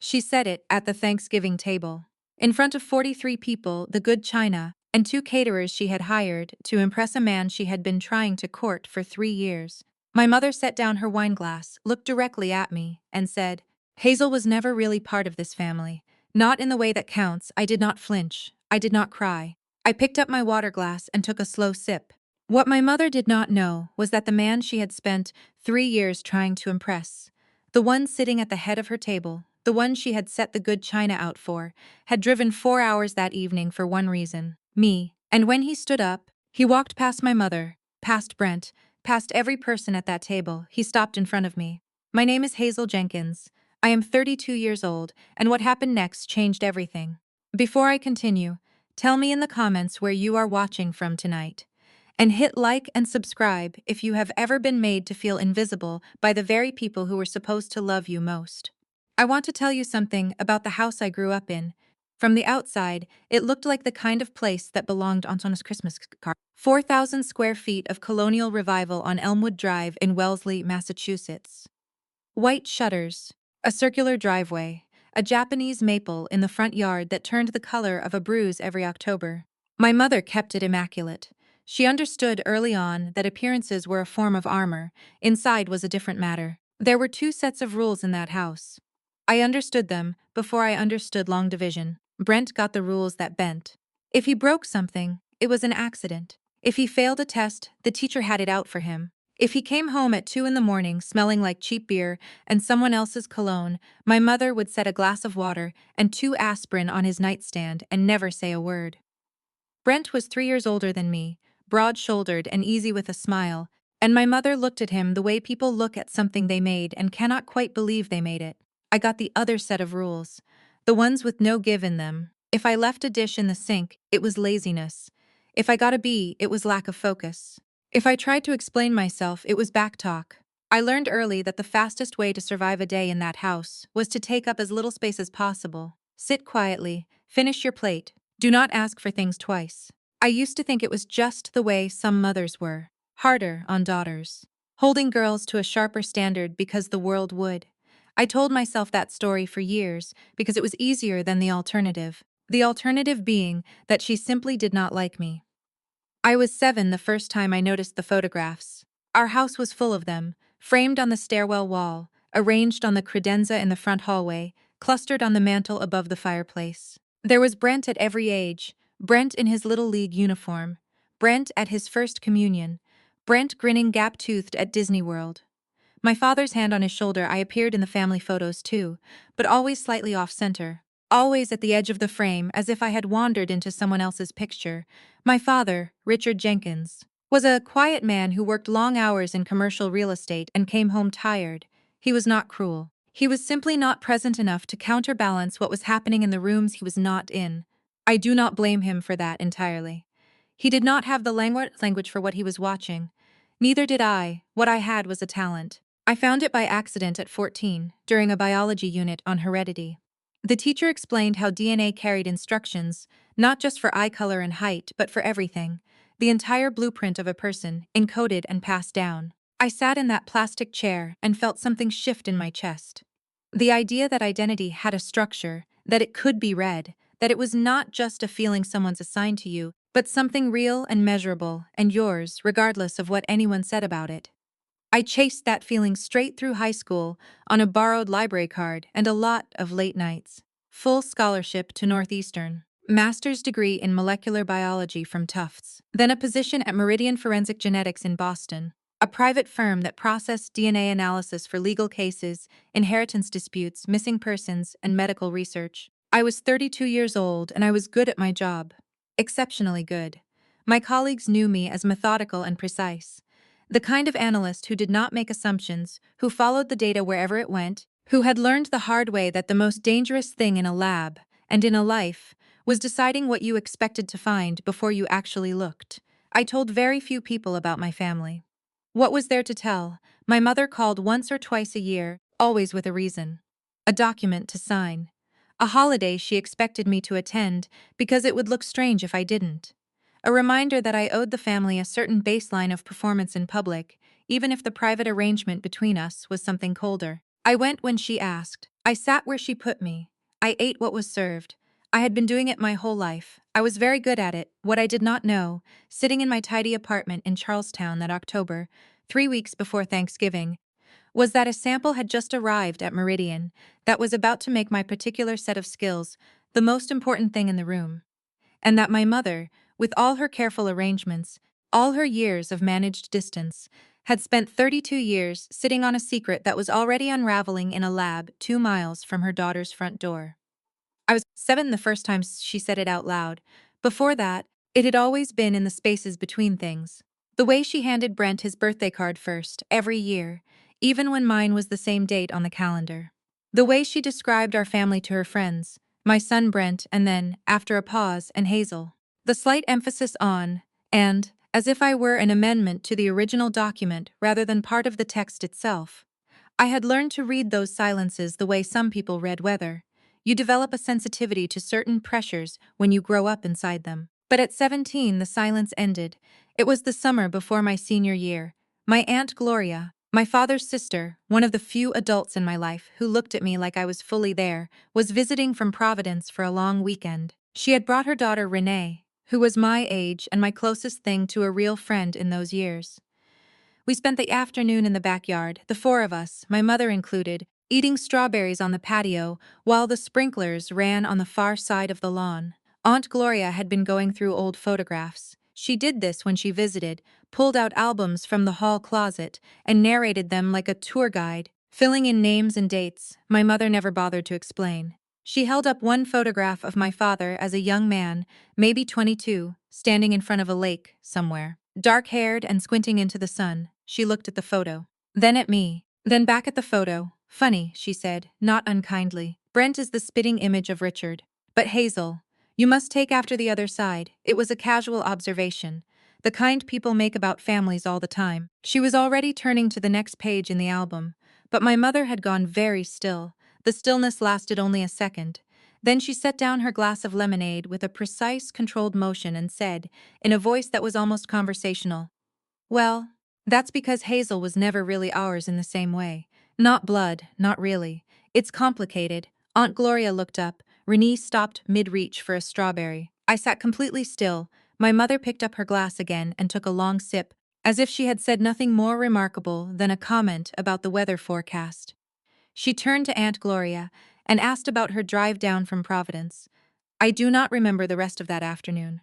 She said it at the Thanksgiving table. In front of 43 people, the good china, and 2 caterers she had hired to impress a man she had been trying to court for 3 years. My mother set down her wineglass, looked directly at me, and said, Hazel was never really part of this family. Not in the way that counts. I did not flinch. I did not cry. I picked up my water glass and took a slow sip. What my mother did not know was that the man she had spent 3 years trying to impress, the one sitting at the head of her table, the one she had set the good china out for, had driven 4 hours that evening for one reason: me. And when he stood up, he walked past my mother, past Brent, past every person at that table. He stopped in front of me. My name is Hazel Jenkins. I am 32 years old, and what happened next changed everything. Before I continue, tell me in the comments where you are watching from tonight. And hit like and subscribe if you have ever been made to feel invisible by the very people who were supposed to love you most. I want to tell you something about the house I grew up in. From the outside, it looked like the kind of place that belonged on Anna's Christmas card. 4,000 square feet of colonial revival on Elmwood Drive in Wellesley, Massachusetts. White shutters, a circular driveway, a Japanese maple in the front yard that turned the color of a bruise every October. My mother kept it immaculate. She understood early on that appearances were a form of armor. Inside was a different matter. There were 2 sets of rules in that house. I understood them before I understood long division. Brent got the rules that bent. If he broke something, it was an accident. If he failed a test, the teacher had it out for him. If he came home at 2 in the morning smelling like cheap beer and someone else's cologne, my mother would set a glass of water and 2 aspirin on his nightstand and never say a word. Brent was 3 years older than me, broad-shouldered and easy with a smile, and my mother looked at him the way people look at something they made and cannot quite believe they made it. I got the other set of rules, the ones with no give in them. If I left a dish in the sink, it was laziness. If I got a B, it was lack of focus. If I tried to explain myself, it was backtalk. I learned early that the fastest way to survive a day in that house was to take up as little space as possible. Sit quietly, finish your plate, do not ask for things twice. I used to think it was just the way some mothers were, harder on daughters, holding girls to a sharper standard because the world would. I told myself that story for years because it was easier than the alternative being that she simply did not like me. I was 7 the first time I noticed the photographs. Our house was full of them, framed on the stairwell wall, arranged on the credenza in the front hallway, clustered on the mantel above the fireplace. There was Brent at every age, Brent in his Little League uniform, Brent at his first communion, Brent grinning gap-toothed at Disney World. My father's hand on his shoulder. I appeared in the family photos too, but always slightly off-center, always at the edge of the frame as if I had wandered into someone else's picture. My father, Richard Jenkins, was a quiet man who worked long hours in commercial real estate and came home tired. He was not cruel. He was simply not present enough to counterbalance what was happening in the rooms he was not in. I do not blame him for that entirely. He did not have the language for what he was watching. Neither did I. What I had was a talent. I found it by accident at 14, during a biology unit on heredity. The teacher explained how DNA carried instructions, not just for eye color and height, but for everything, the entire blueprint of a person, encoded and passed down. I sat in that plastic chair and felt something shift in my chest. The idea that identity had a structure, that it could be read, that it was not just a feeling someone's assigned to you, but something real and measurable, and yours, regardless of what anyone said about it. I chased that feeling straight through high school on a borrowed library card and a lot of late nights. Full scholarship to Northeastern. Master's degree in molecular biology from Tufts. Then a position at Meridian Forensic Genetics in Boston, a private firm that processed DNA analysis for legal cases, inheritance disputes, missing persons, and medical research. I was 32 years old and I was good at my job. Exceptionally good. My colleagues knew me as methodical and precise. The kind of analyst who did not make assumptions, who followed the data wherever it went, who had learned the hard way that the most dangerous thing in a lab, and in a life, was deciding what you expected to find before you actually looked. I told very few people about my family. What was there to tell? My mother called once or twice a year, always with a reason. A document to sign. A holiday she expected me to attend because it would look strange if I didn't. A reminder that I owed the family a certain baseline of performance in public, even if the private arrangement between us was something colder. I went when she asked. I sat where she put me. I ate what was served. I had been doing it my whole life. I was very good at it. What I did not know, sitting in my tidy apartment in Charlestown that October, 3 weeks before Thanksgiving, was that a sample had just arrived at Meridian that was about to make my particular set of skills the most important thing in the room, and that my mother, with all her careful arrangements, all her years of managed distance, had spent 32 years sitting on a secret that was already unraveling in a lab 2 miles from her daughter's front door. I was 7 the first time she said it out loud. Before that, it had always been in the spaces between things. The way she handed Brent his birthday card first, every year, even when mine was the same date on the calendar. The way she described our family to her friends, my son Brent, and then, after a pause, and Hazel. The slight emphasis on, and, as if I were an amendment to the original document rather than part of the text itself. I had learned to read those silences the way some people read weather. You develop a sensitivity to certain pressures when you grow up inside them. But at 17, the silence ended. It was the summer before my senior year. My Aunt Gloria, my father's sister, one of the few adults in my life who looked at me like I was fully there, was visiting from Providence for a long weekend. She had brought her daughter Renee, who was my age and my closest thing to a real friend in those years. We spent the afternoon in the backyard, the four of us, my mother included, eating strawberries on the patio while the sprinklers ran on the far side of the lawn. Aunt Gloria had been going through old photographs. She did this when she visited, pulled out albums from the hall closet, and narrated them like a tour guide, filling in names and dates my mother never bothered to explain. She held up one photograph of my father as a young man, maybe 22, standing in front of a lake somewhere. Dark-haired and squinting into the sun, she looked at the photo. Then at me. Then back at the photo. Funny, she said, not unkindly. Brent is the spitting image of Richard. But Hazel, you must take after the other side. It was a casual observation. The kind people make about families all the time. She was already turning to the next page in the album. But my mother had gone very still. The stillness lasted only a second. Then she set down her glass of lemonade with a precise, controlled motion and said, in a voice that was almost conversational, "Well, that's because Hazel was never really ours in the same way. Not blood, not really. It's complicated." Aunt Gloria looked up. Renee stopped mid-reach for a strawberry. I sat completely still. My mother picked up her glass again and took a long sip, as if she had said nothing more remarkable than a comment about the weather forecast. She turned to Aunt Gloria and asked about her drive down from Providence. I do not remember the rest of that afternoon.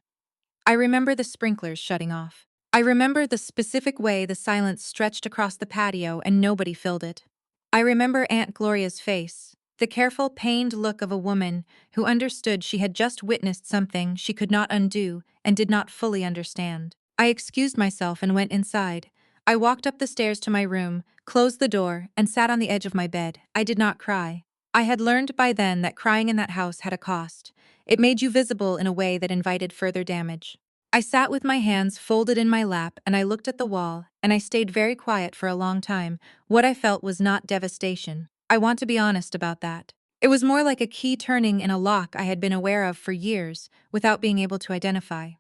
I remember the sprinklers shutting off. I remember the specific way the silence stretched across the patio and nobody filled it. I remember Aunt Gloria's face, the careful, pained look of a woman who understood she had just witnessed something she could not undo and did not fully understand. I excused myself and went inside. I walked up the stairs to my room, closed the door, and sat on the edge of my bed. I did not cry. I had learned by then that crying in that house had a cost. It made you visible in a way that invited further damage. I sat with my hands folded in my lap and I looked at the wall, and I stayed very quiet for a long time. What I felt was not devastation. I want to be honest about that. It was more like a key turning in a lock I had been aware of for years without being able to identify.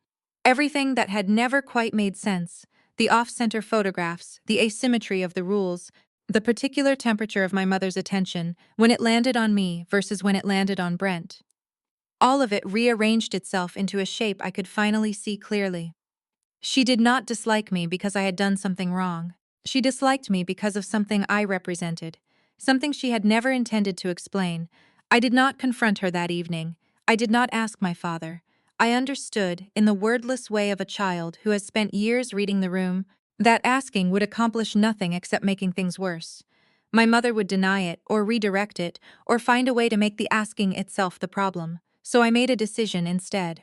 Everything that had never quite made sense, the off-center photographs, the asymmetry of the rules, the particular temperature of my mother's attention when it landed on me versus when it landed on Brent. All of it rearranged itself into a shape I could finally see clearly. She did not dislike me because I had done something wrong. She disliked me because of something I represented, something she had never intended to explain. I did not confront her that evening. I did not ask my father. I understood, in the wordless way of a child who has spent years reading the room, that asking would accomplish nothing except making things worse. My mother would deny it, or redirect it, or find a way to make the asking itself the problem. So I made a decision instead.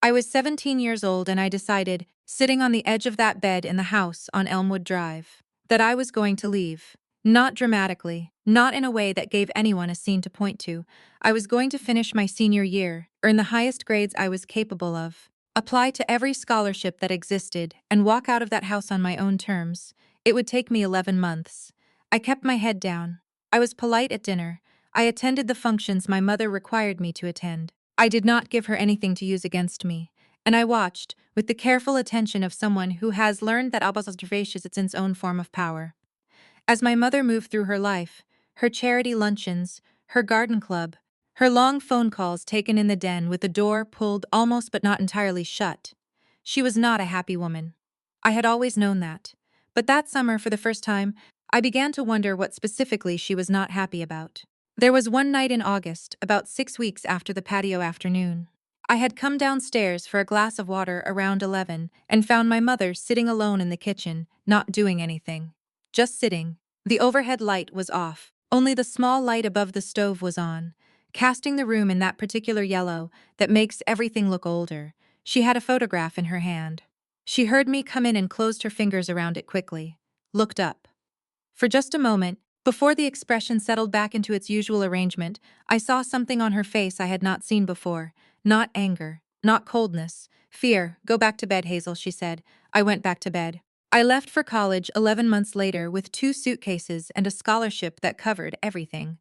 I was 17 years old and I decided, sitting on the edge of that bed in the house on Elmwood Drive, that I was going to leave. Not dramatically, not in a way that gave anyone a scene to point to. I was going to finish my senior year, earn the highest grades I was capable of, apply to every scholarship that existed, and walk out of that house on my own terms. It would take me 11 months. I kept my head down. I was polite at dinner. I attended the functions my mother required me to attend. I did not give her anything to use against me, and I watched, with the careful attention of someone who has learned that observation is its own form of power. As my mother moved through her life, her charity luncheons, her garden club, her long phone calls taken in the den with the door pulled almost but not entirely shut. She was not a happy woman. I had always known that. But that summer, for the first time, I began to wonder what specifically she was not happy about. There was one night in August, about 6 weeks after the patio afternoon. I had come downstairs for a glass of water around 11 and found my mother sitting alone in the kitchen, not doing anything. Just sitting. The overhead light was off. Only the small light above the stove was on, casting the room in that particular yellow that makes everything look older. She had a photograph in her hand. She heard me come in and closed her fingers around it quickly. Looked up. For just a moment, before the expression settled back into its usual arrangement, I saw something on her face I had not seen before. Not anger, not coldness. Fear. Go back to bed, Hazel, she said. I went back to bed. I left for college 11 months later with 2 suitcases and a scholarship that covered everything.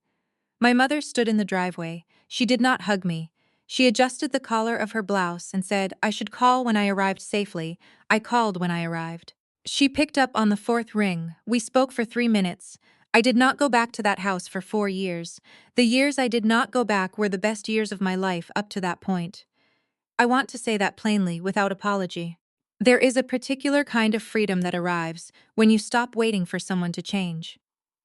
My mother stood in the driveway. She did not hug me. She adjusted the collar of her blouse and said I should call when I arrived safely. I called when I arrived. She picked up on the 4th ring. We spoke for 3 minutes. I did not go back to that house for 4 years. The years I did not go back were the best years of my life up to that point. I want to say that plainly, without apology. There is a particular kind of freedom that arrives when you stop waiting for someone to change.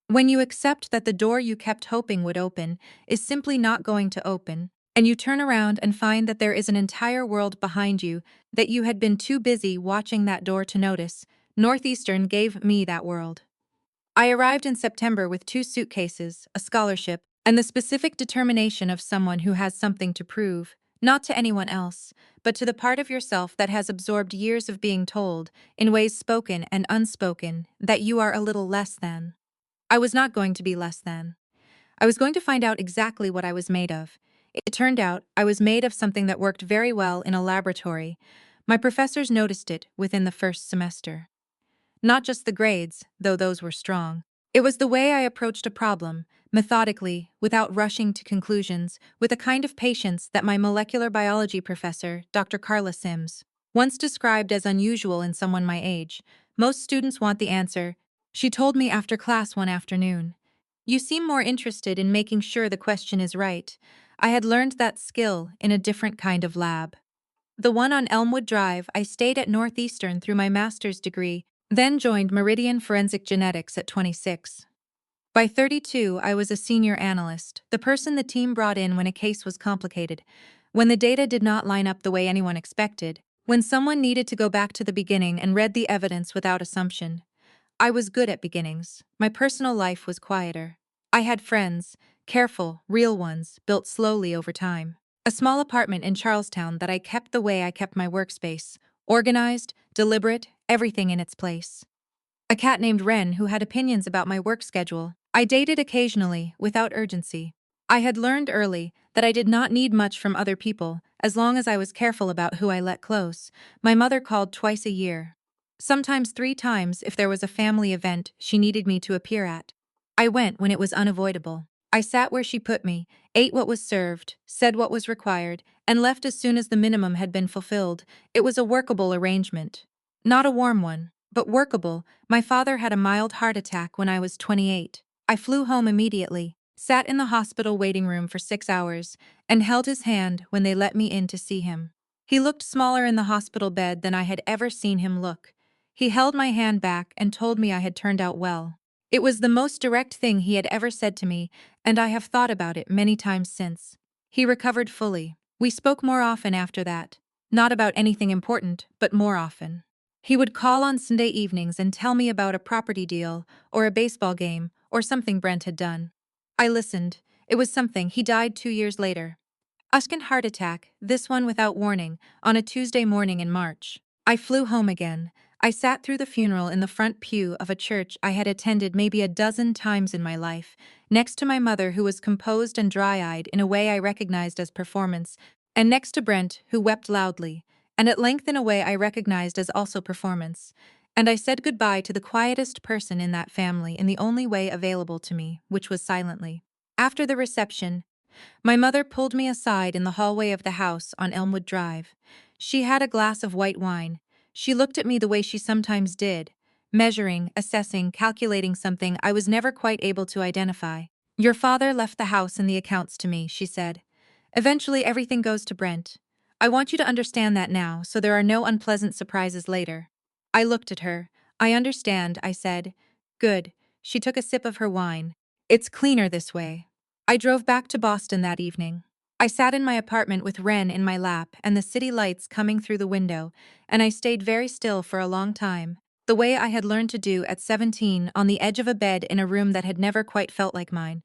When you accept that the door you kept hoping would open is simply not going to open, and you turn around and find that there is an entire world behind you that you had been too busy watching that door to notice, Northeastern gave me that world. I arrived in September with 2 suitcases, a scholarship, and the specific determination of someone who has something to prove, not to anyone else, but to the part of yourself that has absorbed years of being told, in ways spoken and unspoken, that you are a little less than. I was not going to be less than. I was going to find out exactly what I was made of. It turned out I was made of something that worked very well in a laboratory. My professors noticed it within the first semester. Not just the grades, though those were strong. It was the way I approached a problem, methodically, without rushing to conclusions, with a kind of patience that my molecular biology professor, Dr. Carla Sims, once described as unusual in someone my age. Most students want the answer, she told me after class one afternoon. You seem more interested in making sure the question is right. I had learned that skill in a different kind of lab. The one on Elmwood Drive. I stayed at Northeastern through my master's degree, then joined Meridian Forensic Genetics at 26. By 32, I was a senior analyst, the person the team brought in when a case was complicated, when the data did not line up the way anyone expected, when someone needed to go back to the beginning and read the evidence without assumption. I was good at beginnings. My personal life was quieter. I had friends, careful, real ones, built slowly over time. A small apartment in Charlestown that I kept the way I kept my workspace, organized, deliberate, everything in its place. A cat named Wren who had opinions about my work schedule. I dated occasionally, without urgency. I had learned early that I did not need much from other people, as long as I was careful about who I let close. My mother called twice a year. Sometimes 3 times if there was a family event she needed me to appear at. I went when it was unavoidable. I sat where she put me, ate what was served, said what was required, and left as soon as the minimum had been fulfilled. It was a workable arrangement. Not a warm one, but workable. My father had a mild heart attack when I was 28. I flew home immediately, sat in the hospital waiting room for 6 hours, and held his hand when they let me in to see him. He looked smaller in the hospital bed than I had ever seen him look. He held my hand back and told me I had turned out well. It was the most direct thing he had ever said to me, and I have thought about it many times since. He recovered fully. We spoke more often after that. Not about anything important, but more often. He would call on Sunday evenings and tell me about a property deal, or a baseball game, or something Brent had done. I listened. It was something. He died 2 years later. Uskin heart attack, this one without warning, on a Tuesday morning in March. I flew home again. I sat through the funeral in the front pew of a church I had attended maybe a dozen times in my life, next to my mother who was composed and dry-eyed in a way I recognized as performance, and next to Brent who wept loudly, and at length in a way I recognized as also performance. And I said goodbye to the quietest person in that family in the only way available to me, which was silently. After the reception, my mother pulled me aside in the hallway of the house on Elmwood Drive. She had a glass of white wine. She looked at me the way she sometimes did, measuring, assessing, calculating something I was never quite able to identify. Your father left the house and the accounts to me, she said. Eventually, everything goes to Brent. I want you to understand that now, so there are no unpleasant surprises later. I looked at her. I understand, I said. Good. She took a sip of her wine. It's cleaner this way. I drove back to Boston that evening. I sat in my apartment with Ren in my lap and the city lights coming through the window, and I stayed very still for a long time, the way I had learned to do at 17 on the edge of a bed in a room that had never quite felt like mine.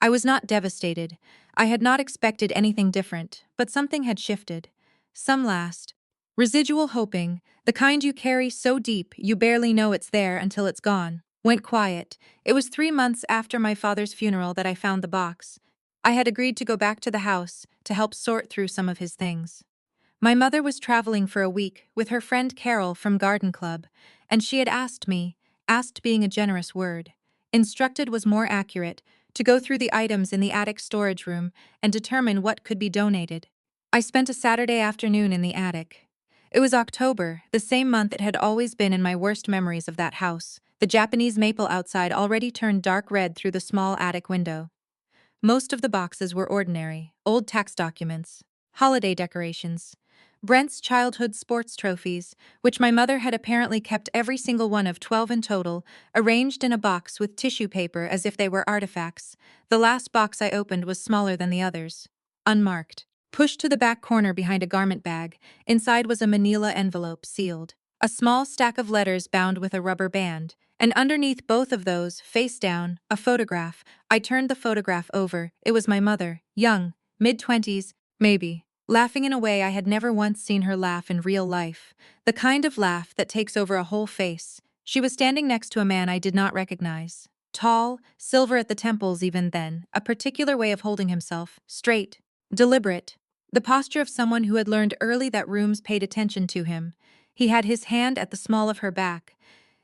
I was not devastated. I had not expected anything different, but something had shifted. Some last. Residual hoping, the kind you carry so deep you barely know it's there until it's gone, went quiet. It was 3 months after my father's funeral that I found the box. I had agreed to go back to the house to help sort through some of his things. My mother was traveling for a week with her friend Carol from Garden Club, and she had asked being a generous word, instructed was more accurate, to go through the items in the attic storage room and determine what could be donated. I spent a Saturday afternoon in the attic. It was October, the same month it had always been in my worst memories of that house. The Japanese maple outside already turned dark red through the small attic window. Most of the boxes were ordinary, old tax documents, holiday decorations, Brent's childhood sports trophies, which my mother had apparently kept every single one of 12 in total, arranged in a box with tissue paper as if they were artifacts. The last box I opened was smaller than the others. Unmarked. Pushed to the back corner behind a garment bag, inside was a manila envelope sealed. A small stack of letters bound with a rubber band, and underneath both of those, face down, a photograph. I turned the photograph over. It was my mother, young, mid-20s, maybe, laughing in a way I had never once seen her laugh in real life, the kind of laugh that takes over a whole face. She was standing next to a man I did not recognize. Tall, silver at the temples even then, a particular way of holding himself, straight, deliberate. The posture of someone who had learned early that rooms paid attention to him. He had his hand at the small of her back.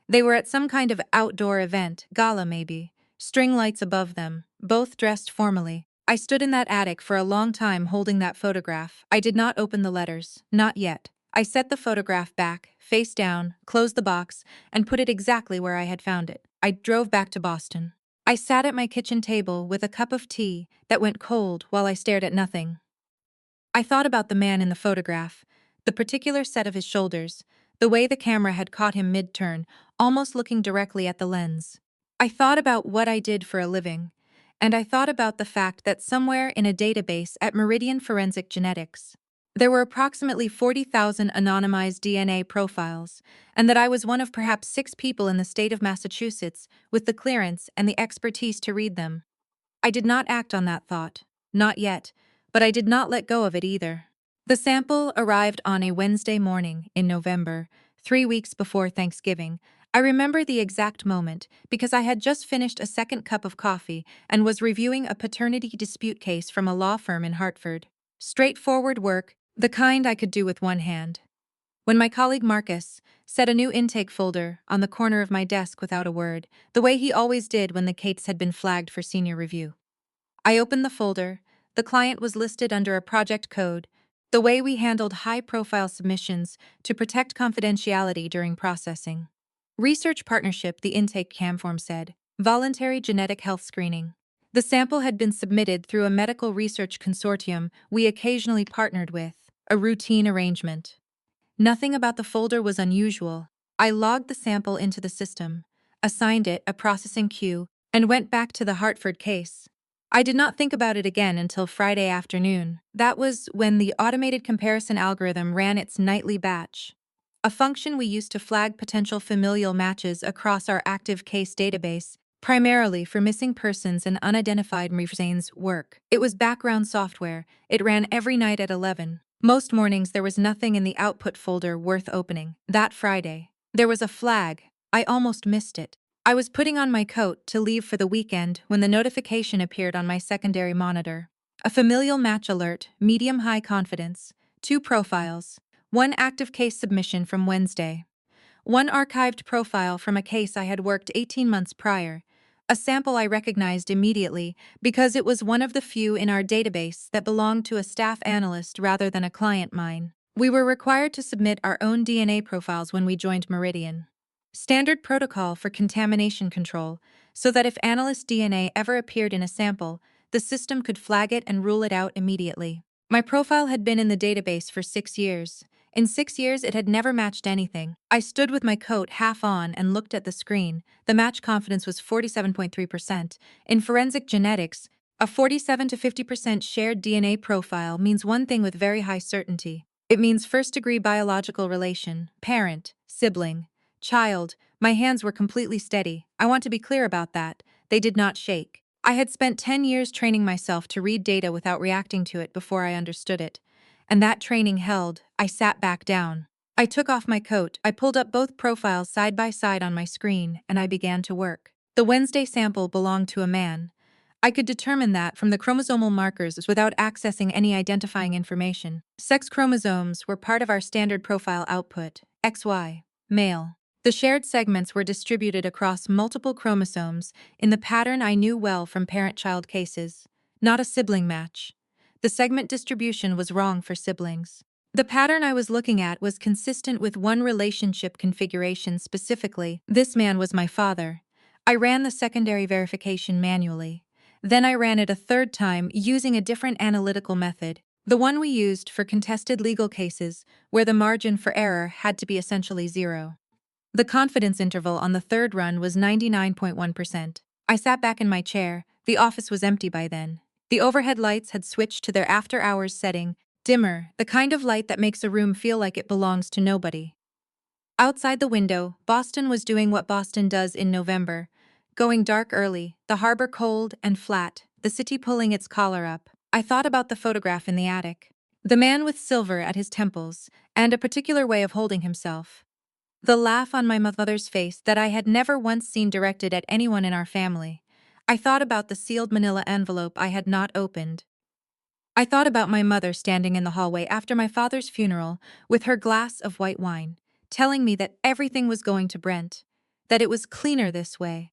They were at some kind of outdoor event, gala maybe, string lights above them, both dressed formally. I stood in that attic for a long time holding that photograph. I did not open the letters, not yet. I set the photograph back, face down, closed the box, and put it exactly where I had found it. I drove back to Boston. I sat at my kitchen table with a cup of tea that went cold while I stared at nothing. I thought about the man in the photograph, the particular set of his shoulders, the way the camera had caught him mid-turn, almost looking directly at the lens. I thought about what I did for a living, and I thought about the fact that somewhere in a database at Meridian Forensic Genetics, there were approximately 40,000 anonymized DNA profiles, and that I was one of perhaps 6 people in the state of Massachusetts with the clearance and the expertise to read them. I did not act on that thought, not yet, but I did not let go of it either. The sample arrived on a Wednesday morning in November, 3 weeks before Thanksgiving. I remember the exact moment because I had just finished a second cup of coffee and was reviewing a paternity dispute case from a law firm in Hartford. Straightforward work, the kind I could do with one hand. When my colleague Marcus set a new intake folder on the corner of my desk without a word, the way he always did when the case had been flagged for senior review. I opened the folder. The client was listed under a project code, the way we handled high-profile submissions to protect confidentiality during processing. Research partnership, the intake cam form said. Voluntary genetic health screening. The sample had been submitted through a medical research consortium we occasionally partnered with, a routine arrangement. Nothing about the folder was unusual. I logged the sample into the system, assigned it a processing queue, and went back to the Hartford case. I did not think about it again until Friday afternoon. That was when the automated comparison algorithm ran its nightly batch, a function we used to flag potential familial matches across our active case database, primarily for missing persons and unidentified Mrzane's work. It was background software. It ran every night at 11. Most mornings there was nothing in the output folder worth opening. That Friday, there was a flag. I almost missed it. I was putting on my coat to leave for the weekend when the notification appeared on my secondary monitor. A familial match alert, medium-high confidence, 2 profiles, 1 active case submission from Wednesday, 1 archived profile from a case I had worked 18 months prior, a sample I recognized immediately because it was one of the few in our database that belonged to a staff analyst rather than a client mine. We were required to submit our own DNA profiles when we joined Meridian. Standard protocol for contamination control, so that if analyst DNA ever appeared in a sample, the system could flag it and rule it out immediately. My profile had been in the database for 6 years. In 6 years, it had never matched anything. I stood with my coat half on and looked at the screen. The match confidence was 47.3%. In forensic genetics, a 47 to 50% shared DNA profile means one thing with very high certainty. It means first-degree biological relation, parent, sibling, child. My hands were completely steady. I want to be clear about that. They did not shake. I had spent 10 years training myself to read data without reacting to it before I understood it. And that training held. I sat back down. I took off my coat, I pulled up both profiles side by side on my screen, and I began to work. The Wednesday sample belonged to a man. I could determine that from the chromosomal markers without accessing any identifying information. Sex chromosomes were part of our standard profile output, XY, male. The shared segments were distributed across multiple chromosomes in the pattern I knew well from parent-child cases. Not a sibling match. The segment distribution was wrong for siblings. The pattern I was looking at was consistent with one relationship configuration specifically. This man was my father. I ran the secondary verification manually. Then I ran it a third time using a different analytical method, the one we used for contested legal cases where the margin for error had to be essentially zero. The confidence interval on the third run was 99.1%. I sat back in my chair. The office was empty by then. The overhead lights had switched to their after-hours setting, dimmer, the kind of light that makes a room feel like it belongs to nobody. Outside the window, Boston was doing what Boston does in November, going dark early, the harbor cold and flat, the city pulling its collar up. I thought about the photograph in the attic. The man with silver at his temples, and a particular way of holding himself. The laugh on my mother's face that I had never once seen directed at anyone in our family. I thought about the sealed manila envelope I had not opened. I thought about my mother standing in the hallway after my father's funeral with her glass of white wine, telling me that everything was going to Brent, that it was cleaner this way,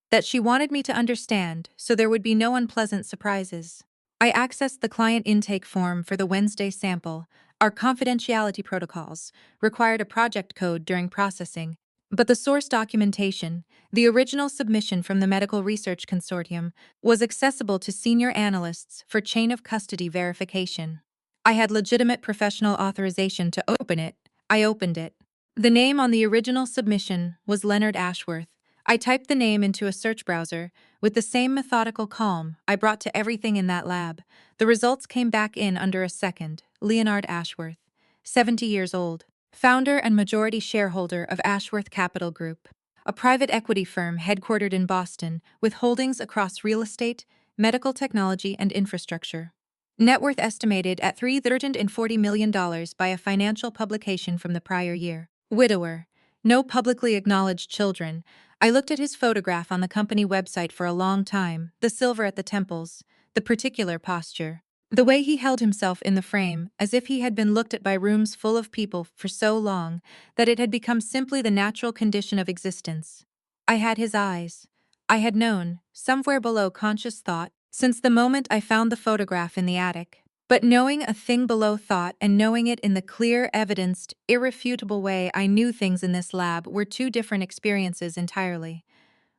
that she wanted me to understand so there would be no unpleasant surprises. I accessed the client intake form for the Wednesday sample. Our confidentiality protocols required a project code during processing, but the source documentation, the original submission from the Medical Research Consortium, was accessible to senior analysts for chain of custody verification. I had legitimate professional authorization to open it. I opened it. The name on the original submission was Leonard Ashworth. I typed the name into a search browser. With the same methodical calm I brought to everything in that lab, the results came back in under a second. Leonard Ashworth, 70 years old, founder and majority shareholder of Ashworth Capital Group, a private equity firm headquartered in Boston with holdings across real estate, medical technology, and infrastructure. Net worth estimated at $340 million by a financial publication from the prior year. Widower. No publicly acknowledged children. I looked at his photograph on the company website for a long time, the silver at the temples, the particular posture. The way he held himself in the frame, as if he had been looked at by rooms full of people for so long that it had become simply the natural condition of existence. I had his eyes. I had known, somewhere below conscious thought, since the moment I found the photograph in the attic. But knowing a thing below thought and knowing it in the clear, evidenced, irrefutable way I knew things in this lab were two different experiences entirely.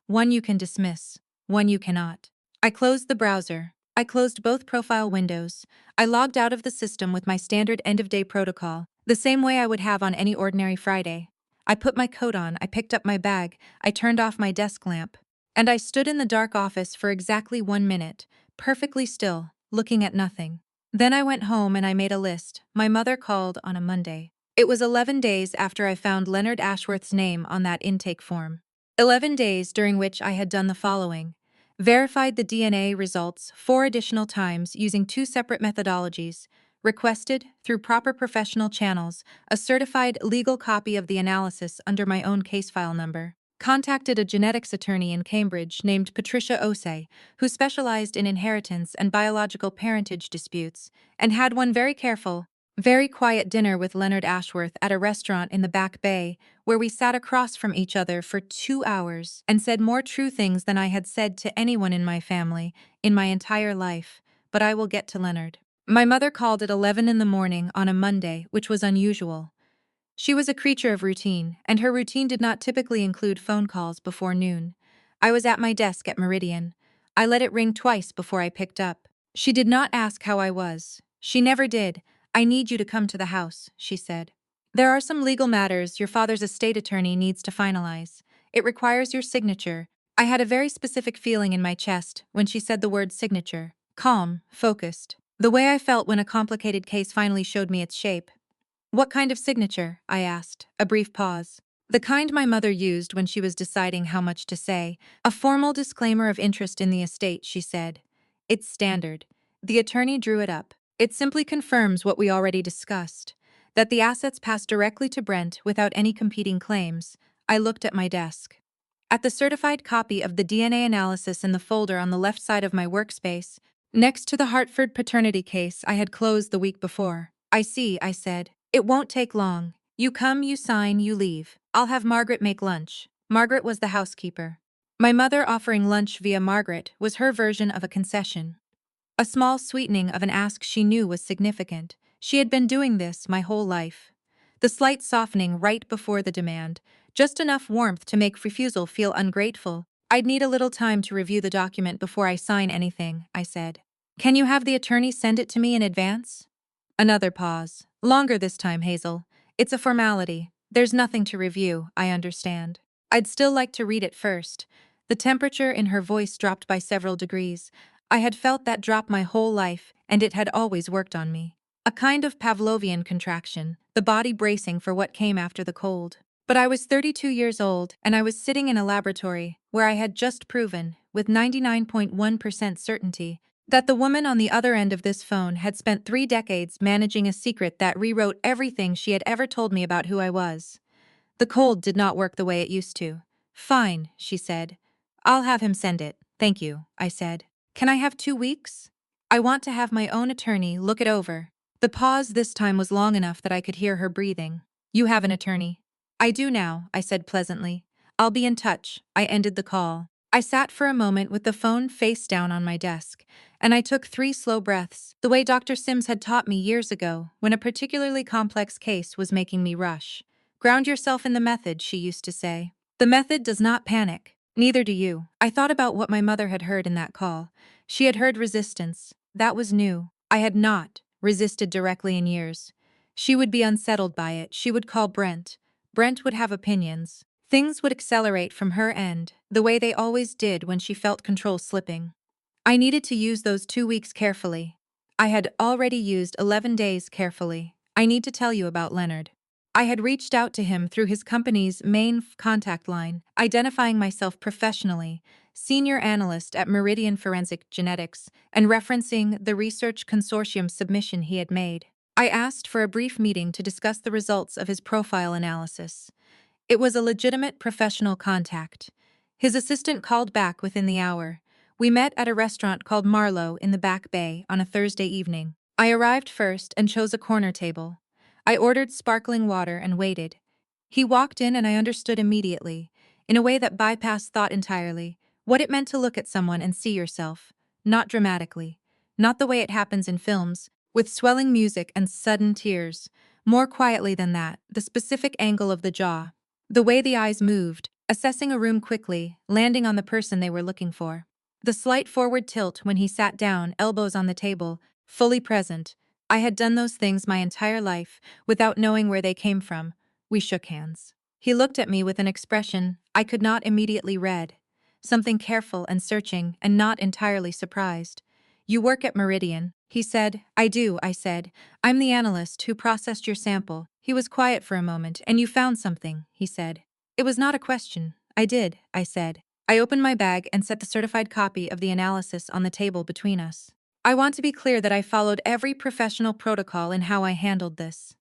One you can dismiss, one you cannot. I closed the browser. I closed both profile windows. I logged out of the system with my standard end-of-day protocol, the same way I would have on any ordinary Friday. I put my coat on, I picked up my bag, I turned off my desk lamp. And I stood in the dark office for exactly 1 minute, perfectly still, looking at nothing. Then I went home and I made a list. My mother called on a Monday. It was 11 days after I found Leonard Ashworth's name on that intake form. 11 days during which I had done the following. Verified the DNA results 4 additional times using 2 separate methodologies. Requested, through proper professional channels, a certified legal copy of the analysis under my own case file number. Contacted a genetics attorney in Cambridge named Patricia Osei, who specialized in inheritance and biological parentage disputes, and had one very careful, very quiet dinner with Leonard Ashworth at a restaurant in the Back Bay, where we sat across from each other for 2 hours and said more true things than I had said to anyone in my family, in my entire life. But I will get to Leonard. My mother called at 11 in the morning on a Monday, which was unusual. She was a creature of routine, and her routine did not typically include phone calls before noon. I was at my desk at Meridian. I let it ring twice before I picked up. She did not ask how I was. She never did. I need you to come to the house, she said. There are some legal matters your father's estate attorney needs to finalize. It requires your signature. I had a very specific feeling in my chest when she said the word signature. Calm, focused. The way I felt when a complicated case finally showed me its shape. What kind of signature? I asked, a brief pause. The kind my mother used when she was deciding how much to say. A formal disclaimer of interest in the estate, she said. It's standard. The attorney drew it up. It simply confirms what we already discussed. That the assets pass directly to Brent without any competing claims. I looked at my desk. At the certified copy of the DNA analysis in the folder on the left side of my workspace, next to the Hartford paternity case I had closed the week before. I see, I said. It won't take long. You come, you sign, you leave. I'll have Margaret make lunch. Margaret was the housekeeper. My mother offering lunch via Margaret was her version of a concession. A small sweetening of an ask she knew was significant. She had been doing this my whole life. The slight softening right before the demand, just enough warmth to make refusal feel ungrateful. I'd need a little time to review the document before I sign anything, I said. Can you have the attorney send it to me in advance? Another pause. Longer this time, Hazel. It's a formality. There's nothing to review, I understand. I'd still like to read it first. The temperature in her voice dropped by several degrees. I had felt that drop my whole life, and it had always worked on me. A kind of Pavlovian contraction, the body bracing for what came after the cold. But I was 32 years old, and I was sitting in a laboratory where I had just proven, with 99.1% certainty, that the woman on the other end of this phone had spent 3 decades managing a secret that rewrote everything she had ever told me about who I was. The cold did not work the way it used to. Fine, she said. I'll have him send it. Thank you, I said. Can I have 2 weeks? I want to have my own attorney look it over. The pause this time was long enough that I could hear her breathing. You have an attorney. I do now, I said pleasantly. I'll be in touch. I ended the call. I sat for a moment with the phone face down on my desk, and I took 3 slow breaths, the way Dr. Sims had taught me years ago when a particularly complex case was making me rush. Ground yourself in the method, she used to say. The method does not panic. Neither do you. I thought about what my mother had heard in that call. She had heard resistance. That was new. I had not resisted directly in years. She would be unsettled by it. She would call Brent. Brent would have opinions. Things would accelerate from her end, the way they always did when she felt control slipping. I needed to use those 2 weeks carefully. I had already used 11 days carefully. I need to tell you about Leonard. I had reached out to him through his company's main contact line, identifying myself professionally, senior analyst at Meridian Forensic Genetics, and referencing the research consortium submission he had made. I asked for a brief meeting to discuss the results of his profile analysis. It was a legitimate professional contact. His assistant called back within the hour. We met at a restaurant called Marlowe in the Back Bay on a Thursday evening. I arrived first and chose a corner table. I ordered sparkling water and waited. He walked in and I understood immediately, in a way that bypassed thought entirely, what it meant to look at someone and see yourself. Not dramatically. Not the way it happens in films, with swelling music and sudden tears. More quietly than that, the specific angle of the jaw. The way the eyes moved, assessing a room quickly, landing on the person they were looking for. The slight forward tilt when he sat down, elbows on the table, fully present. I had done those things my entire life, without knowing where they came from. We shook hands. He looked at me with an expression I could not immediately read. Something careful and searching and not entirely surprised. You work at Meridian, he said. I do, I said. I'm the analyst who processed your sample. He was quiet for a moment. And you found something, he said. It was not a question. I did, I said. I opened my bag and set the certified copy of the analysis on the table between us. I want to be clear that I followed every professional protocol in how I handled this.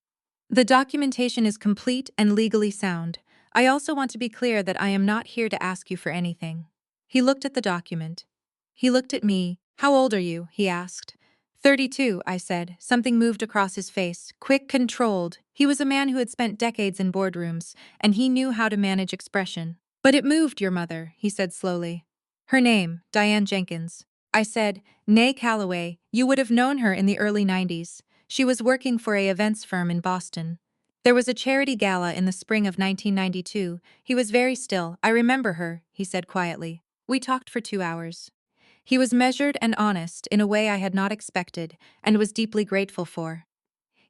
The documentation is complete and legally sound. I also want to be clear that I am not here to ask you for anything. He looked at the document. He looked at me. How old are you? He asked. 32, I said. Something moved across his face, quick, controlled. He was a man who had spent decades in boardrooms, and he knew how to manage expression. But it moved, your mother, he said slowly. Her name, Diane Jenkins. I said, Nay Calloway, you would have known her in the early 90s. She was working for a events firm in Boston. There was a charity gala in the spring of 1992. He was very still. I remember her, he said quietly. We talked for 2 hours. He was measured and honest in a way I had not expected and was deeply grateful for.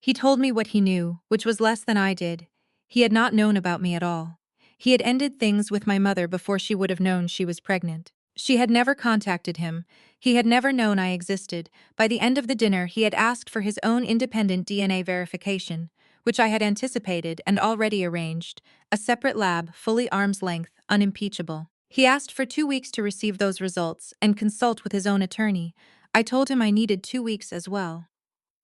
He told me what he knew, which was less than I did. He had not known about me at all. He had ended things with my mother before she would have known she was pregnant. She had never contacted him. He had never known I existed. By the end of the dinner, he had asked for his own independent DNA verification, which I had anticipated and already arranged, a separate lab, fully arm's length, unimpeachable. He asked for 2 weeks to receive those results and consult with his own attorney. I told him I needed 2 weeks as well.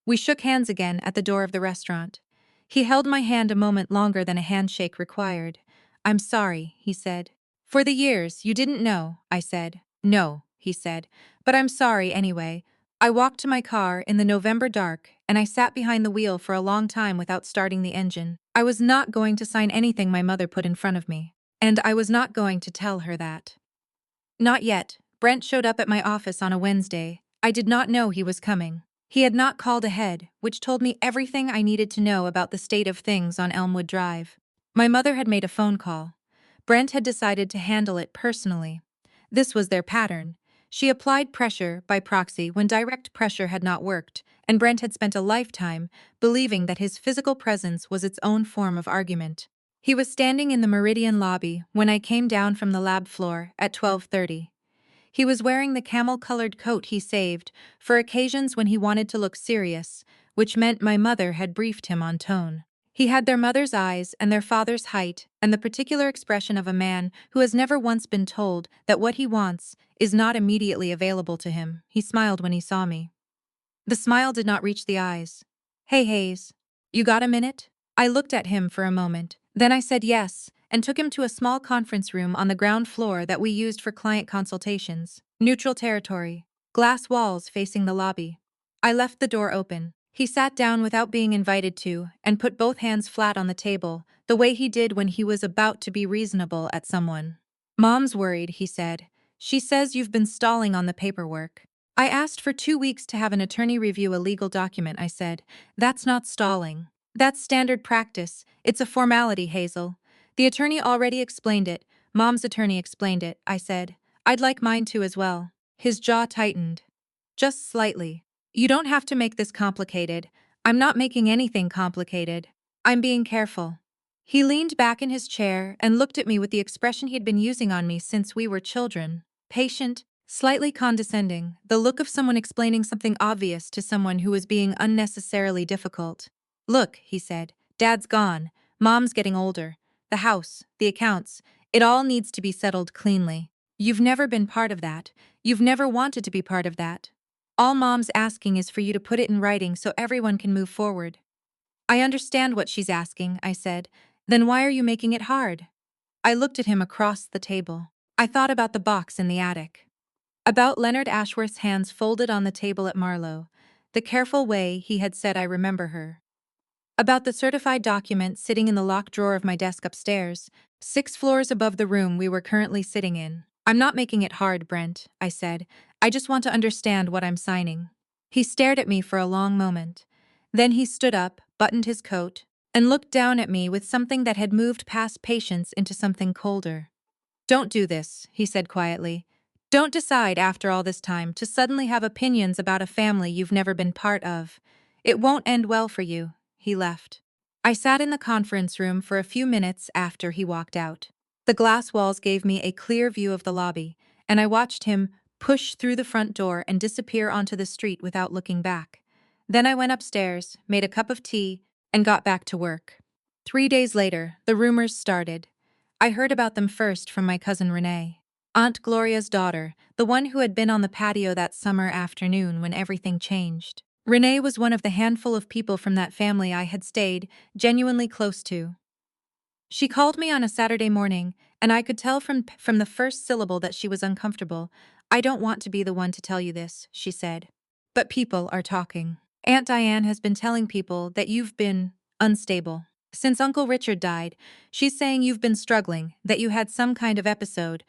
We shook hands again at the door of the restaurant. He held my hand a moment longer than a handshake required. "I'm sorry," he said. "For the years, you didn't know," I said. "No," he said. "But I'm sorry anyway." I walked to my car in the November dark, and I sat behind the wheel for a long time without starting the engine. I was not going to sign anything my mother put in front of me. And I was not going to tell her that. Not yet. Brent showed up at my office on a Wednesday. I did not know he was coming. He had not called ahead, which told me everything I needed to know about the state of things on Elmwood Drive. My mother had made a phone call. Brent had decided to handle it personally. This was their pattern. She applied pressure by proxy when direct pressure had not worked, and Brent had spent a lifetime believing that his physical presence was its own form of argument. He was standing in the Meridian lobby when I came down from the lab floor at 12:30. He was wearing the camel-colored coat he saved for occasions when he wanted to look serious, which meant my mother had briefed him on tone. He had their mother's eyes and their father's height and the particular expression of a man who has never once been told that what he wants is not immediately available to him. He smiled when he saw me. The smile did not reach the eyes. "Hey, Hayes. You got a minute?" I looked at him for a moment. Then I said yes, and took him to a small conference room on the ground floor that we used for client consultations. Neutral territory. Glass walls facing the lobby. I left the door open. He sat down without being invited to, and put both hands flat on the table, the way he did when he was about to be reasonable at someone. "Mom's worried," he said. "She says you've been stalling on the paperwork." "I asked for 2 weeks to have an attorney review a legal document," I said. "That's not stalling. That's standard practice. It's a formality, Hazel." "The attorney already explained it." "Mom's attorney explained it," I said. "I'd like mine to as well." His jaw tightened. "Just slightly. You don't have to make this complicated." "I'm not making anything complicated. I'm being careful." He leaned back in his chair and looked at me with the expression he'd been using on me since we were children. Patient, slightly condescending, the look of someone explaining something obvious to someone who was being unnecessarily difficult. "Look," he said, "Dad's gone. Mom's getting older. The house, the accounts, it all needs to be settled cleanly. You've never been part of that. You've never wanted to be part of that. All Mom's asking is for you to put it in writing so everyone can move forward." "I understand what she's asking," I said. "Then why are you making it hard?" I looked at him across the table. I thought about the box in the attic. About Leonard Ashworth's hands folded on the table at Marlowe, the careful way he had said I remember her. About the certified document sitting in the locked drawer of my desk upstairs, 6 floors above the room we were currently sitting in. "I'm not making it hard, Brent," I said. "I just want to understand what I'm signing." He stared at me for a long moment. Then he stood up, buttoned his coat, and looked down at me with something that had moved past patience into something colder. "Don't do this," he said quietly. "Don't decide after all this time to suddenly have opinions about a family you've never been part of. It won't end well for you." He left. I sat in the conference room for a few minutes after he walked out. The glass walls gave me a clear view of the lobby, and I watched him push through the front door and disappear onto the street without looking back. Then I went upstairs, made a cup of tea, and got back to work. 3 days later, the rumors started. I heard about them first from my cousin Renee, Aunt Gloria's daughter, the one who had been on the patio that summer afternoon when everything changed. Renee was one of the handful of people from that family I had stayed genuinely close to. She called me on a Saturday morning, and I could tell from the first syllable that she was uncomfortable. "I don't want to be the one to tell you this," she said. "But people are talking. Aunt Diane has been telling people that you've been unstable. Since Uncle Richard died, she's saying you've been struggling, that you had some kind of episode,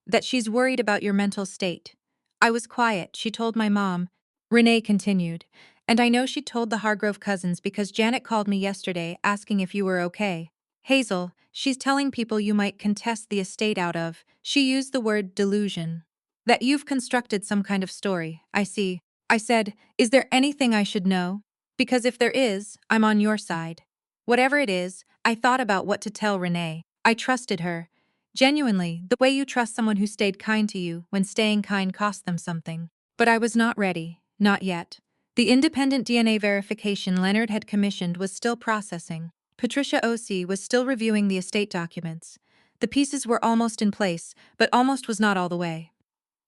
that she's worried about your mental state." I was quiet. She told my mom. Renee continued. "And I know she told the Hargrove cousins because Janet called me yesterday asking if you were okay." Hazel, she's telling people you might contest the estate out of, she used the word delusion. That you've constructed some kind of story, I see. I said, is there anything I should know? Because if there is, I'm on your side. Whatever it is, I thought about what to tell Renee. I trusted her. Genuinely, the way you trust someone who stayed kind to you when staying kind cost them something. But I was not ready, not yet. The independent DNA verification Leonard had commissioned was still processing. Patricia O.C. was still reviewing the estate documents. The pieces were almost in place, but almost was not all the way.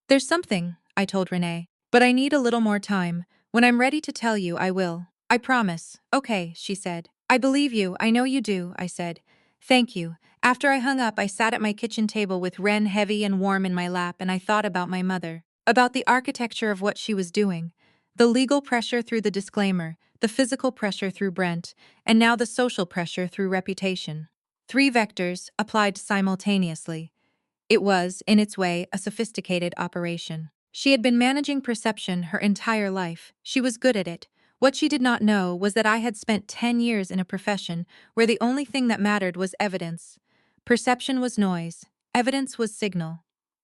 There's something, I told Renee, but I need a little more time. When I'm ready to tell you, I will. I promise. Okay, she said. I believe you, I know you do, I said. Thank you. After I hung up, I sat at my kitchen table with Ren heavy and warm in my lap, and I thought about my mother, about the architecture of what she was doing. The legal pressure through the disclaimer, the physical pressure through Brent, and now the social pressure through reputation. 3 vectors applied simultaneously. It was, in its way, a sophisticated operation. She had been managing perception her entire life. She was good at it. What she did not know was that I had spent 10 years in a profession where the only thing that mattered was evidence. Perception was noise. Evidence was signal.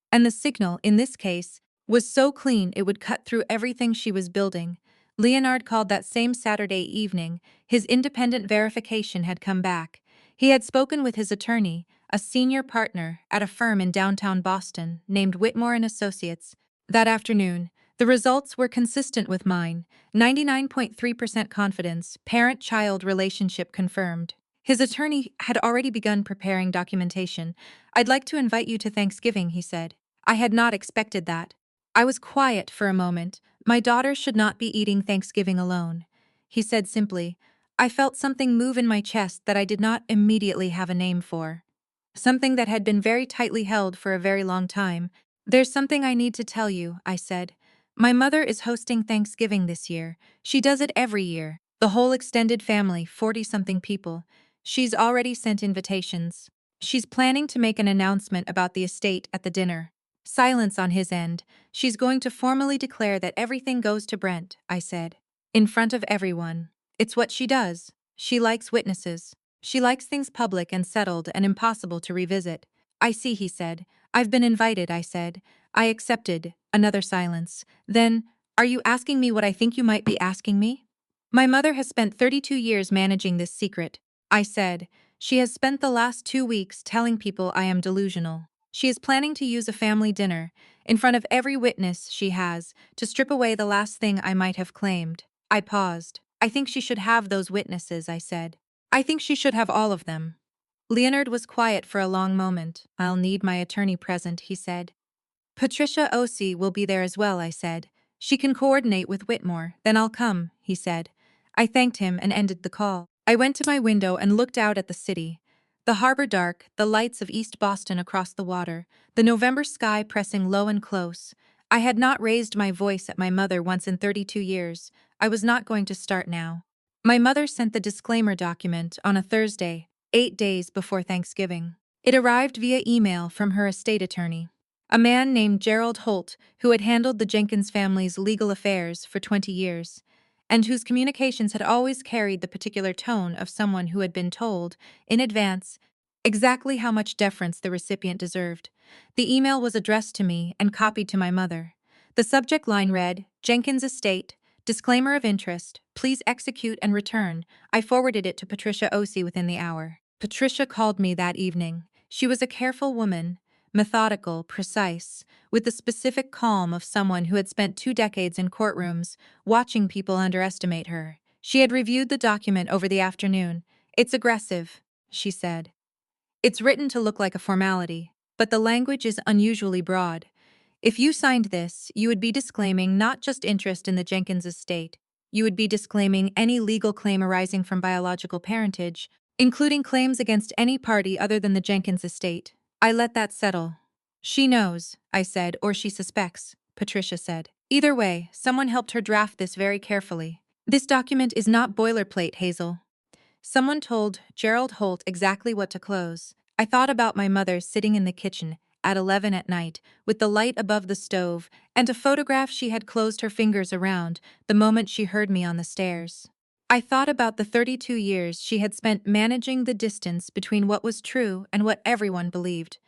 And the signal, in this case, was so clean it would cut through everything she was building. Leonard called that same Saturday evening. His independent verification had come back. He had spoken with his attorney, a senior partner at a firm in downtown Boston named Whitmore and Associates. That afternoon, the results were consistent with mine. 99.3% confidence, parent-child relationship confirmed. His attorney had already begun preparing documentation. I'd like to invite you to Thanksgiving, he said. I had not expected that. I was quiet for a moment. My daughter should not be eating Thanksgiving alone. He said simply. I felt something move in my chest that I did not immediately have a name for. Something that had been very tightly held for a very long time. There's something I need to tell you, I said. My mother is hosting Thanksgiving this year. She does it every year. The whole extended family, 40-something people. She's already sent invitations. She's planning to make an announcement about the estate at the dinner. Silence on his end. She's going to formally declare that everything goes to Brent, I said. In front of everyone. It's what she does. She likes witnesses. She likes things public and settled and impossible to revisit. I see, he said. I've been invited, I said. I accepted. Another silence. Then, are you asking me what I think you might be asking me? My mother has spent 32 years managing this secret, I said. She has spent the last 2 weeks telling people I am delusional. She is planning to use a family dinner, in front of every witness she has, to strip away the last thing I might have claimed. I paused. I think she should have those witnesses, I said. I think she should have all of them. Leonard was quiet for a long moment. I'll need my attorney present, he said. Patricia O.C. will be there as well, I said. She can coordinate with Whitmore. Then I'll come, he said. I thanked him and ended the call. I went to my window and looked out at the city. The harbor dark, the lights of East Boston across the water, the November sky pressing low and close. I had not raised my voice at my mother once in 32 years. I was not going to start now. My mother sent the disclaimer document on a Thursday, 8 days before Thanksgiving. It arrived via email from her estate attorney, a man named Gerald Holt, who had handled the Jenkins family's legal affairs for 20 years, and whose communications had always carried the particular tone of someone who had been told, in advance, exactly how much deference the recipient deserved. The email was addressed to me and copied to my mother. The subject line read, Jenkins Estate, disclaimer of interest, please execute and return. I forwarded it to Patricia O.C. within the hour. Patricia called me that evening. She was a careful woman, methodical, precise, with the specific calm of someone who had spent 2 decades in courtrooms, watching people underestimate her. She had reviewed the document over the afternoon. It's aggressive, she said. It's written to look like a formality, but the language is unusually broad. If you signed this, you would be disclaiming not just interest in the Jenkins estate, you would be disclaiming any legal claim arising from biological parentage, including claims against any party other than the Jenkins estate. I let that settle. She knows, I said, or she suspects, Patricia said. Either way, someone helped her draft this very carefully. This document is not boilerplate, Hazel. Someone told Gerald Holt exactly what to close. I thought about my mother sitting in the kitchen at 11 at night, with the light above the stove, and a photograph she had closed her fingers around the moment she heard me on the stairs. I thought about the 32 years she had spent managing the distance between what was true and what everyone believed.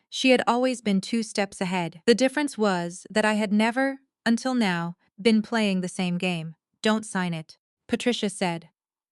She had always been 2 steps ahead. The difference was that I had never, until now, been playing the same game. Don't sign it, Patricia said.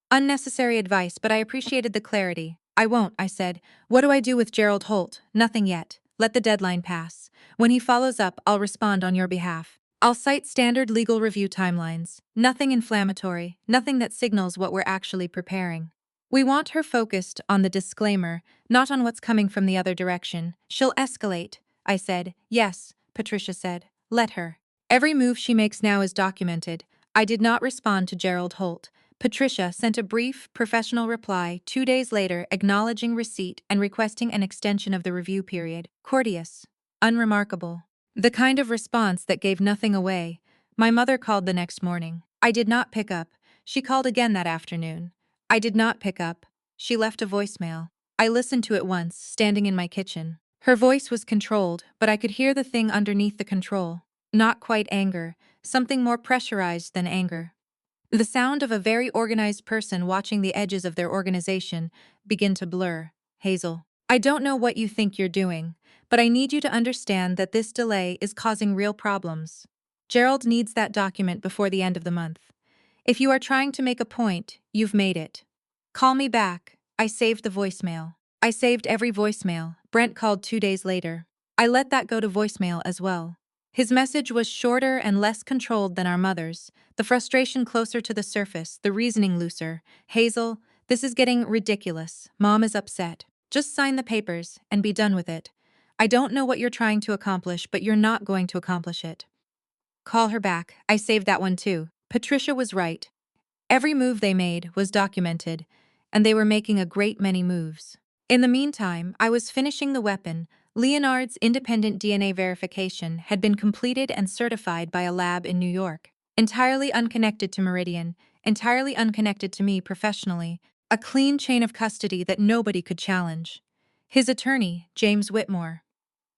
Unnecessary advice, but I appreciated the clarity. I won't, I said. What do I do with Gerald Holt? Nothing yet. Let the deadline pass. When he follows up, I'll respond on your behalf. I'll cite standard legal review timelines. Nothing inflammatory, nothing that signals what we're actually preparing. We want her focused on the disclaimer, not on what's coming from the other direction. She'll escalate, I said. Yes, Patricia said. Let her. Every move she makes now is documented. I did not respond to Gerald Holt. Patricia sent a brief, professional reply 2 days later acknowledging receipt and requesting an extension of the review period. Courteous. Unremarkable. The kind of response that gave nothing away. My mother called the next morning. I did not pick up. She called again that afternoon. I did not pick up. She left a voicemail. I listened to it once, standing in my kitchen. Her voice was controlled, but I could hear the thing underneath the control. Not quite anger, something more pressurized than anger. The sound of a very organized person watching the edges of their organization begin to blur. Hazel. I don't know what you think you're doing, but I need you to understand that this delay is causing real problems. Gerald needs that document before the end of the month. If you are trying to make a point, you've made it. Call me back. I saved the voicemail. I saved every voicemail. Brent called 2 days later. I let that go to voicemail as well. His message was shorter and less controlled than our mother's, the frustration closer to the surface, the reasoning looser. Hazel, this is getting ridiculous. Mom is upset. Just sign the papers and be done with it. I don't know what you're trying to accomplish, but you're not going to accomplish it. Call her back. I saved that one too. Patricia was right. Every move they made was documented, and they were making a great many moves. In the meantime, I was finishing the weapon. Leonard's independent DNA verification had been completed and certified by a lab in New York. Entirely unconnected to Meridian, entirely unconnected to me professionally, a clean chain of custody that nobody could challenge. His attorney, James Whitmore,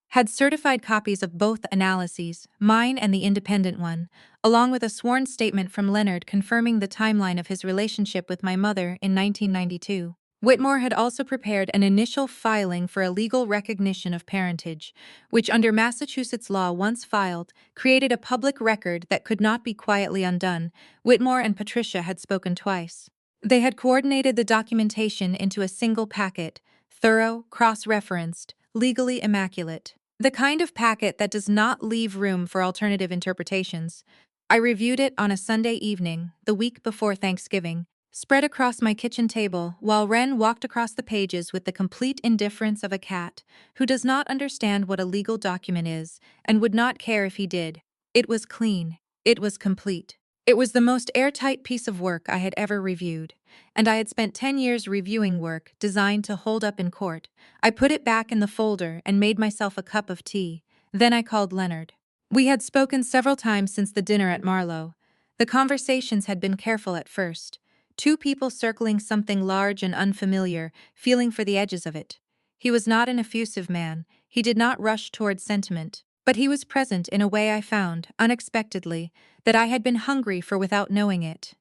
had certified copies of both analyses, mine and the independent one, along with a sworn statement from Leonard confirming the timeline of his relationship with my mother in 1992. Whitmore had also prepared an initial filing for a legal recognition of parentage, which under Massachusetts law once filed, created a public record that could not be quietly undone. Whitmore and Patricia had spoken twice. They had coordinated the documentation into a single packet, thorough, cross-referenced, legally immaculate. The kind of packet that does not leave room for alternative interpretations. I reviewed it on a Sunday evening, the week before Thanksgiving, spread across my kitchen table while Wren walked across the pages with the complete indifference of a cat who does not understand what a legal document is and would not care if he did. It was clean. It was complete. It was the most airtight piece of work I had ever reviewed, and I had spent 10 years reviewing work designed to hold up in court. I put it back in the folder and made myself a cup of tea. Then I called Leonard. We had spoken several times since the dinner at Marlowe. The conversations had been careful at first. Two people circling something large and unfamiliar, feeling for the edges of it. He was not an effusive man. He did not rush toward sentiment. But he was present in a way I found, unexpectedly, that I had been hungry for without knowing it.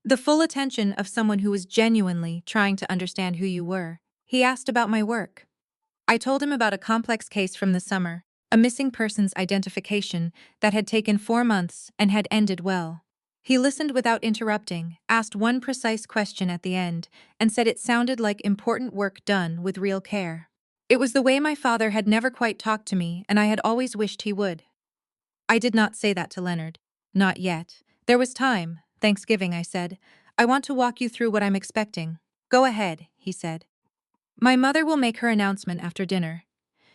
The full attention of someone who was genuinely trying to understand who you were. He asked about my work. I told him about a complex case from the summer, a missing person's identification that had taken 4 months and had ended well. He listened without interrupting, asked one precise question at the end, and said it sounded like important work done with real care. It was the way my father had never quite talked to me, and I had always wished he would. I did not say that to Leonard. Not yet. There was time. Thanksgiving, I said. I want to walk you through what I'm expecting. Go ahead, he said. My mother will make her announcement after dinner.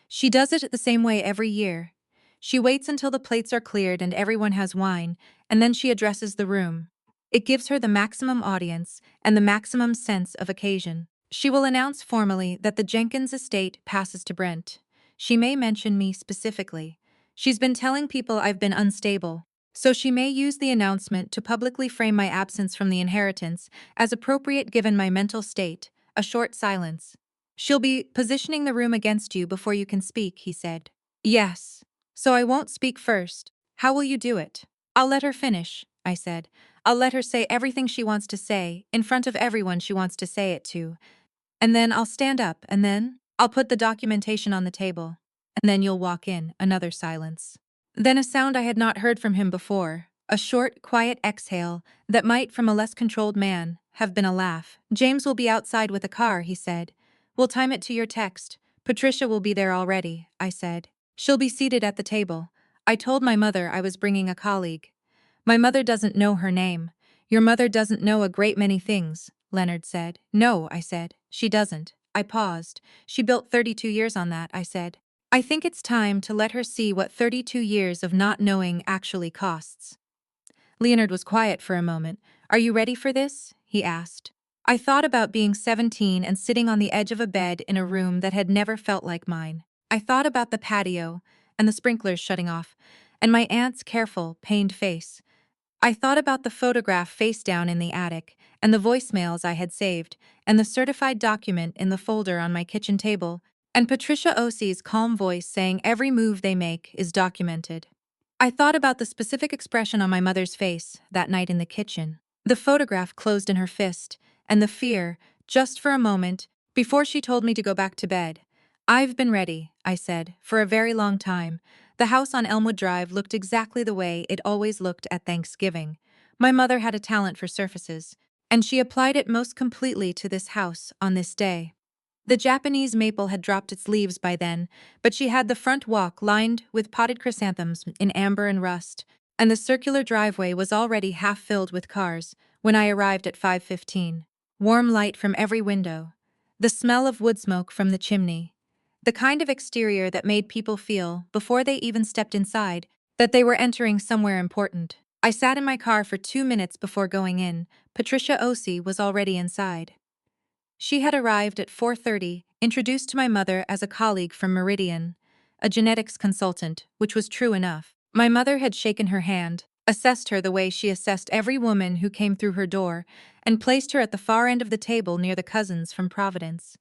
She does it the same way every year. She waits until the plates are cleared and everyone has wine, and then she addresses the room. It gives her the maximum audience and the maximum sense of occasion. She will announce formally that the Jenkins estate passes to Brent. She may mention me specifically. She's been telling people I've been unstable, so she may use the announcement to publicly frame my absence from the inheritance as appropriate given my mental state. A short silence. She'll be positioning the room against you before you can speak, he said. Yes. So I won't speak first. How will you do it? I'll let her finish, I said. I'll let her say everything she wants to say, in front of everyone she wants to say it to. And then I'll stand up, and then I'll put the documentation on the table. And then you'll walk in, another silence. Then a sound I had not heard from him before, a short, quiet exhale that might, from a less controlled man, have been a laugh. James will be outside with a car, he said. We'll time it to your text. Patricia will be there already, I said. She'll be seated at the table. I told my mother I was bringing a colleague. My mother doesn't know her name. Your mother doesn't know a great many things, Leonard said. No, I said. She doesn't. I paused. She built 32 years on that, I said. I think it's time to let her see what 32 years of not knowing actually costs. Leonard was quiet for a moment. Are you ready for this? He asked. I thought about being 17 and sitting on the edge of a bed in a room that had never felt like mine. I thought about the patio and the sprinklers shutting off, and my aunt's careful, pained face. I thought about the photograph face down in the attic, and the voicemails I had saved, and the certified document in the folder on my kitchen table, and Patricia Osie's calm voice saying every move they make is documented. I thought about the specific expression on my mother's face that night in the kitchen, the photograph closed in her fist, and the fear, just for a moment, before she told me to go back to bed. I've been ready, I said, for a very long time. The house on Elmwood Drive looked exactly the way it always looked at Thanksgiving. My mother had a talent for surfaces, and she applied it most completely to this house on this day. The Japanese maple had dropped its leaves by then, but she had the front walk lined with potted chrysanthemums in amber and rust, and the circular driveway was already half filled with cars when I arrived at 5:15. Warm light from every window, the smell of wood smoke from the chimney, the kind of exterior that made people feel, before they even stepped inside, that they were entering somewhere important. I sat in my car for 2 minutes before going in. Patricia Osie was already inside. She had arrived at 4:30, introduced to my mother as a colleague from Meridian, a genetics consultant, which was true enough. My mother had shaken her hand, assessed her the way she assessed every woman who came through her door, and placed her at the far end of the table near the cousins from Providence.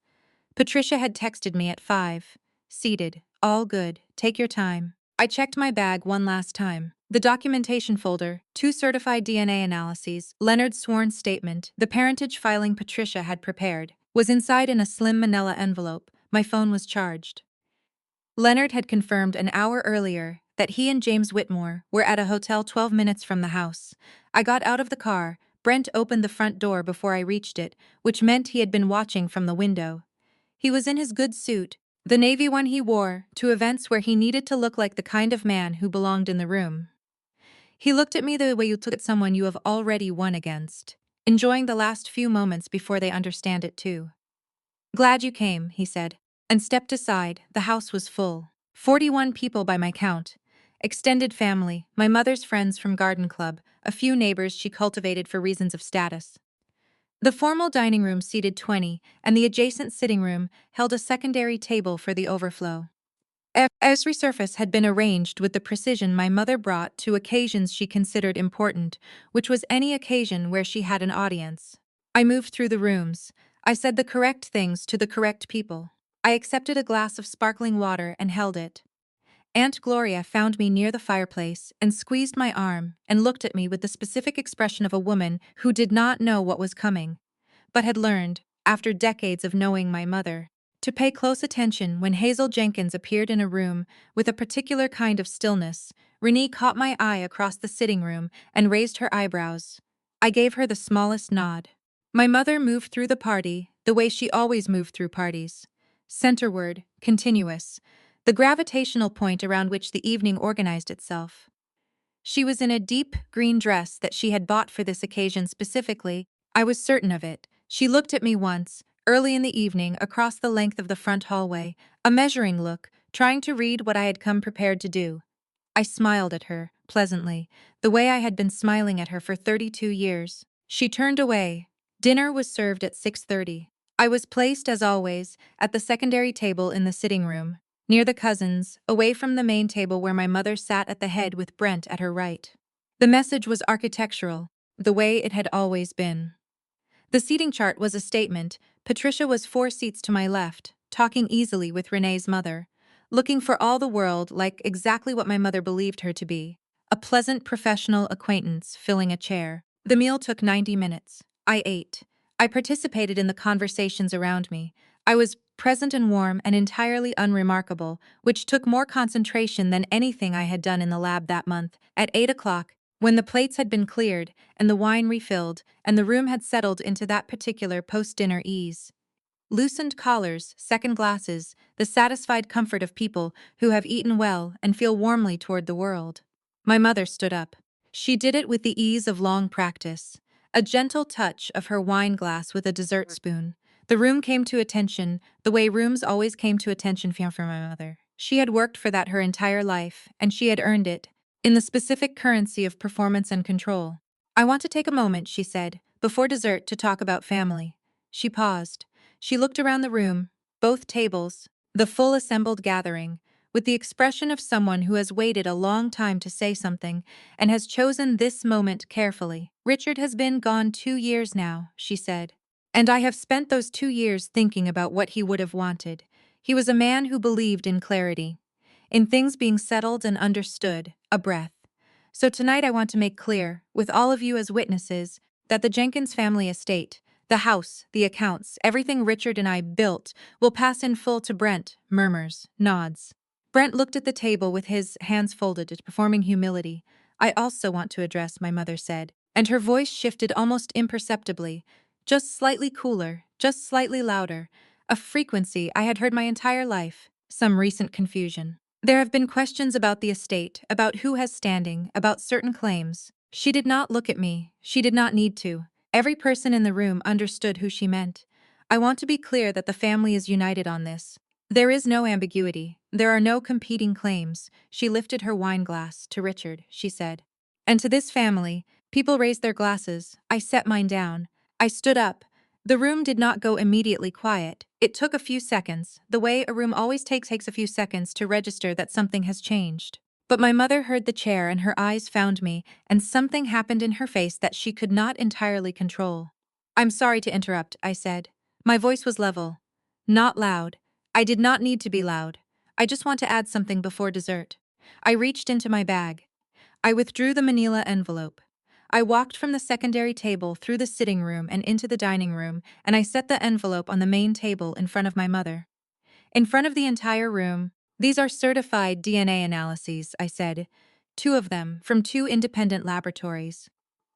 Patricia had texted me at 5. Seated. All good. Take your time. I checked my bag one last time. The documentation folder, 2 certified DNA analyses, Leonard's sworn statement, the parentage filing Patricia had prepared, was inside in a slim manila envelope. My phone was charged. Leonard had confirmed an hour earlier that he and James Whitmore were at a hotel 12 minutes from the house. I got out of the car. Brent opened the front door before I reached it, which meant he had been watching from the window. He was in his good suit, the navy one he wore to events where he needed to look like the kind of man who belonged in the room. He looked at me the way you look at someone you have already won against, enjoying the last few moments before they understand it too. Glad you came, he said, and stepped aside. The house was full. 41 people by my count. Extended family, my mother's friends from garden club, a few neighbors she cultivated for reasons of status. The formal dining room seated 20, and the adjacent sitting room held a secondary table for the overflow. Every surface had been arranged with the precision my mother brought to occasions she considered important, which was any occasion where she had an audience. I moved through the rooms. I said the correct things to the correct people. I accepted a glass of sparkling water and held it. Aunt Gloria found me near the fireplace and squeezed my arm and looked at me with the specific expression of a woman who did not know what was coming, but had learned, after decades of knowing my mother, to pay close attention. When Hazel Jenkins appeared in a room with a particular kind of stillness, Renee caught my eye across the sitting room and raised her eyebrows. I gave her the smallest nod. My mother moved through the party the way she always moved through parties. Centerward, continuous, the gravitational point around which the evening organized itself. She was in a deep green dress that she had bought for this occasion specifically. I was certain of it. She looked at me once, early in the evening, across the length of the front hallway, a measuring look, trying to read what I had come prepared to do. I smiled at her, pleasantly, the way I had been smiling at her for 32 years. She turned away. Dinner was served at 6:30. I was placed, as always, at the secondary table in the sitting room, near the cousins, away from the main table where my mother sat at the head with Brent at her right. The message was architectural, the way it had always been. The seating chart was a statement. Patricia was 4 seats to my left, talking easily with Renee's mother, looking for all the world like exactly what my mother believed her to be, a pleasant professional acquaintance filling a chair. The meal took 90 minutes. I ate. I participated in the conversations around me. I was present and warm and entirely unremarkable, which took more concentration than anything I had done in the lab that month. At 8 o'clock, when the plates had been cleared and the wine refilled and the room had settled into that particular post-dinner ease. Loosened collars, second glasses, the satisfied comfort of people who have eaten well and feel warmly toward the world. My mother stood up. She did it with the ease of long practice, a gentle touch of her wine glass with a dessert spoon. The room came to attention, the way rooms always came to attention for my mother. She had worked for that her entire life, and she had earned it, in the specific currency of performance and control. I want to take a moment, she said, before dessert to talk about family. She paused. She looked around the room, both tables, the full assembled gathering, with the expression of someone who has waited a long time to say something and has chosen this moment carefully. Richard has been gone 2 years now, she said. And I have spent those 2 years thinking about what he would have wanted. He was a man who believed in clarity, in things being settled and understood, a breath. So tonight I want to make clear, with all of you as witnesses, that the Jenkins family estate, the house, the accounts, everything Richard and I built, will pass in full to Brent, murmurs, nods. Brent looked at the table with his hands folded, performing humility. I also want to address, my mother said, and her voice shifted almost imperceptibly, just slightly cooler, just slightly louder, a frequency I had heard my entire life, some recent confusion. There have been questions about the estate, about who has standing, about certain claims. She did not look at me. She did not need to. Every person in the room understood who she meant. I want to be clear that the family is united on this. There is no ambiguity. There are no competing claims. She lifted her wine glass to Richard, she said. And to this family, people raised their glasses. I set mine down. I stood up. The room did not go immediately quiet. It took a few seconds, the way a room always takes a few seconds to register that something has changed. But my mother heard the chair and her eyes found me, and something happened in her face that she could not entirely control. I'm sorry to interrupt, I said. My voice was level. Not loud. I did not need to be loud. I just want to add something before dessert. I reached into my bag. I withdrew the manila envelope. I walked from the secondary table through the sitting room and into the dining room, and I set the envelope on the main table in front of my mother. In front of the entire room, these are certified DNA analyses, I said, 2 of them from 2 independent laboratories.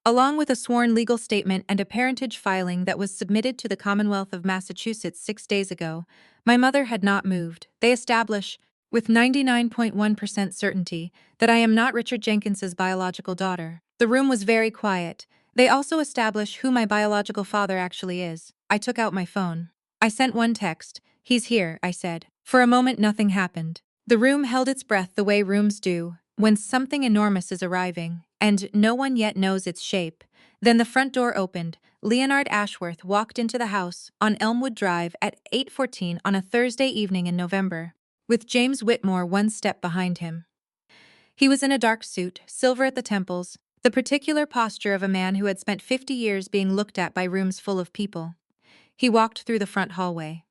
Along with a sworn legal statement and a parentage filing that was submitted to the Commonwealth of Massachusetts 6 days ago, my mother had not moved. They establish, with 99.1% certainty, that I am not Richard Jenkins's biological daughter. The room was very quiet. They also establish who my biological father actually is. I took out my phone. I sent one text. He's here, I said. For a moment nothing happened. The room held its breath the way rooms do, when something enormous is arriving, and no one yet knows its shape. Then the front door opened. Leonard Ashworth walked into the house on Elmwood Drive at 8:14 on a Thursday evening in November, with James Whitmore one step behind him. He was in a dark suit, silver at the temples, the particular posture of a man who had spent 50 years being looked at by rooms full of people. He walked through the front hallway,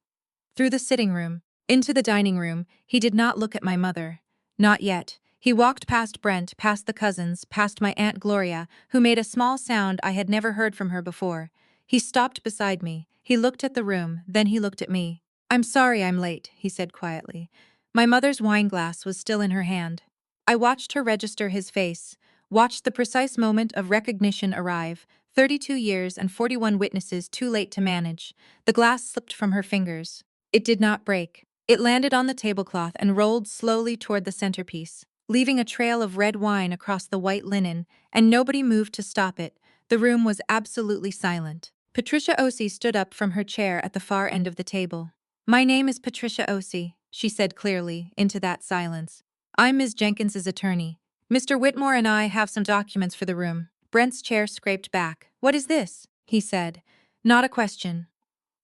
through the sitting room, into the dining room. He did not look at my mother. Not yet. He walked past Brent, past the cousins, past my Aunt Gloria, who made a small sound I had never heard from her before. He stopped beside me. He looked at the room, then he looked at me. I'm sorry I'm late, he said quietly. My mother's wine glass was still in her hand. I watched her register his face, watched the precise moment of recognition arrive, 32 years and 41 witnesses too late to manage. The glass slipped from her fingers. It did not break. It landed on the tablecloth and rolled slowly toward the centerpiece, leaving a trail of red wine across the white linen, and nobody moved to stop it. The room was absolutely silent. Patricia Osei stood up from her chair at the far end of the table. My name is Patricia Osei, she said clearly, into that silence. I'm Ms. Jenkins's attorney. Mr. Whitmore and I have some documents for the room. Brent's chair scraped back. What is this? He said. Not a question.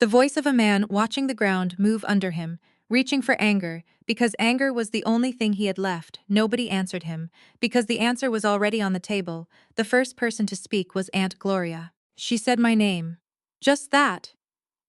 The voice of a man watching the ground move under him, reaching for anger, because anger was the only thing he had left. Nobody answered him, because the answer was already on the table. The first person to speak was Aunt Gloria. She said my name. Just that.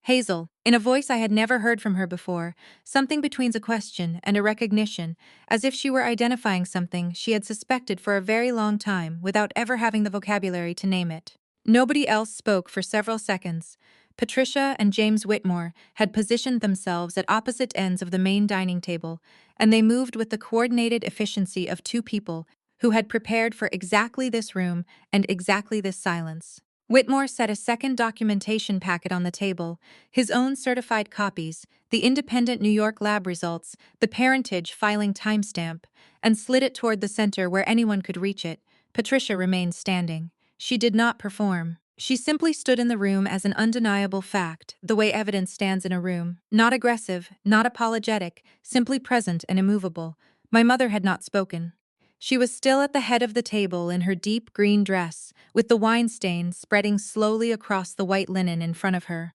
Hazel, in a voice I had never heard from her before, something between a question and a recognition, as if she were identifying something she had suspected for a very long time without ever having the vocabulary to name it. Nobody else spoke for several seconds. Patricia and James Whitmore had positioned themselves at opposite ends of the main dining table, and they moved with the coordinated efficiency of two people who had prepared for exactly this room and exactly this silence. Whitmore set a second documentation packet on the table, his own certified copies, the independent New York lab results, the parentage filing timestamp, and slid it toward the center where anyone could reach it. Patricia remained standing. She did not perform. She simply stood in the room as an undeniable fact, the way evidence stands in a room, not aggressive, not apologetic, simply present and immovable. My mother had not spoken. She was still at the head of the table in her deep green dress, with the wine stain spreading slowly across the white linen in front of her.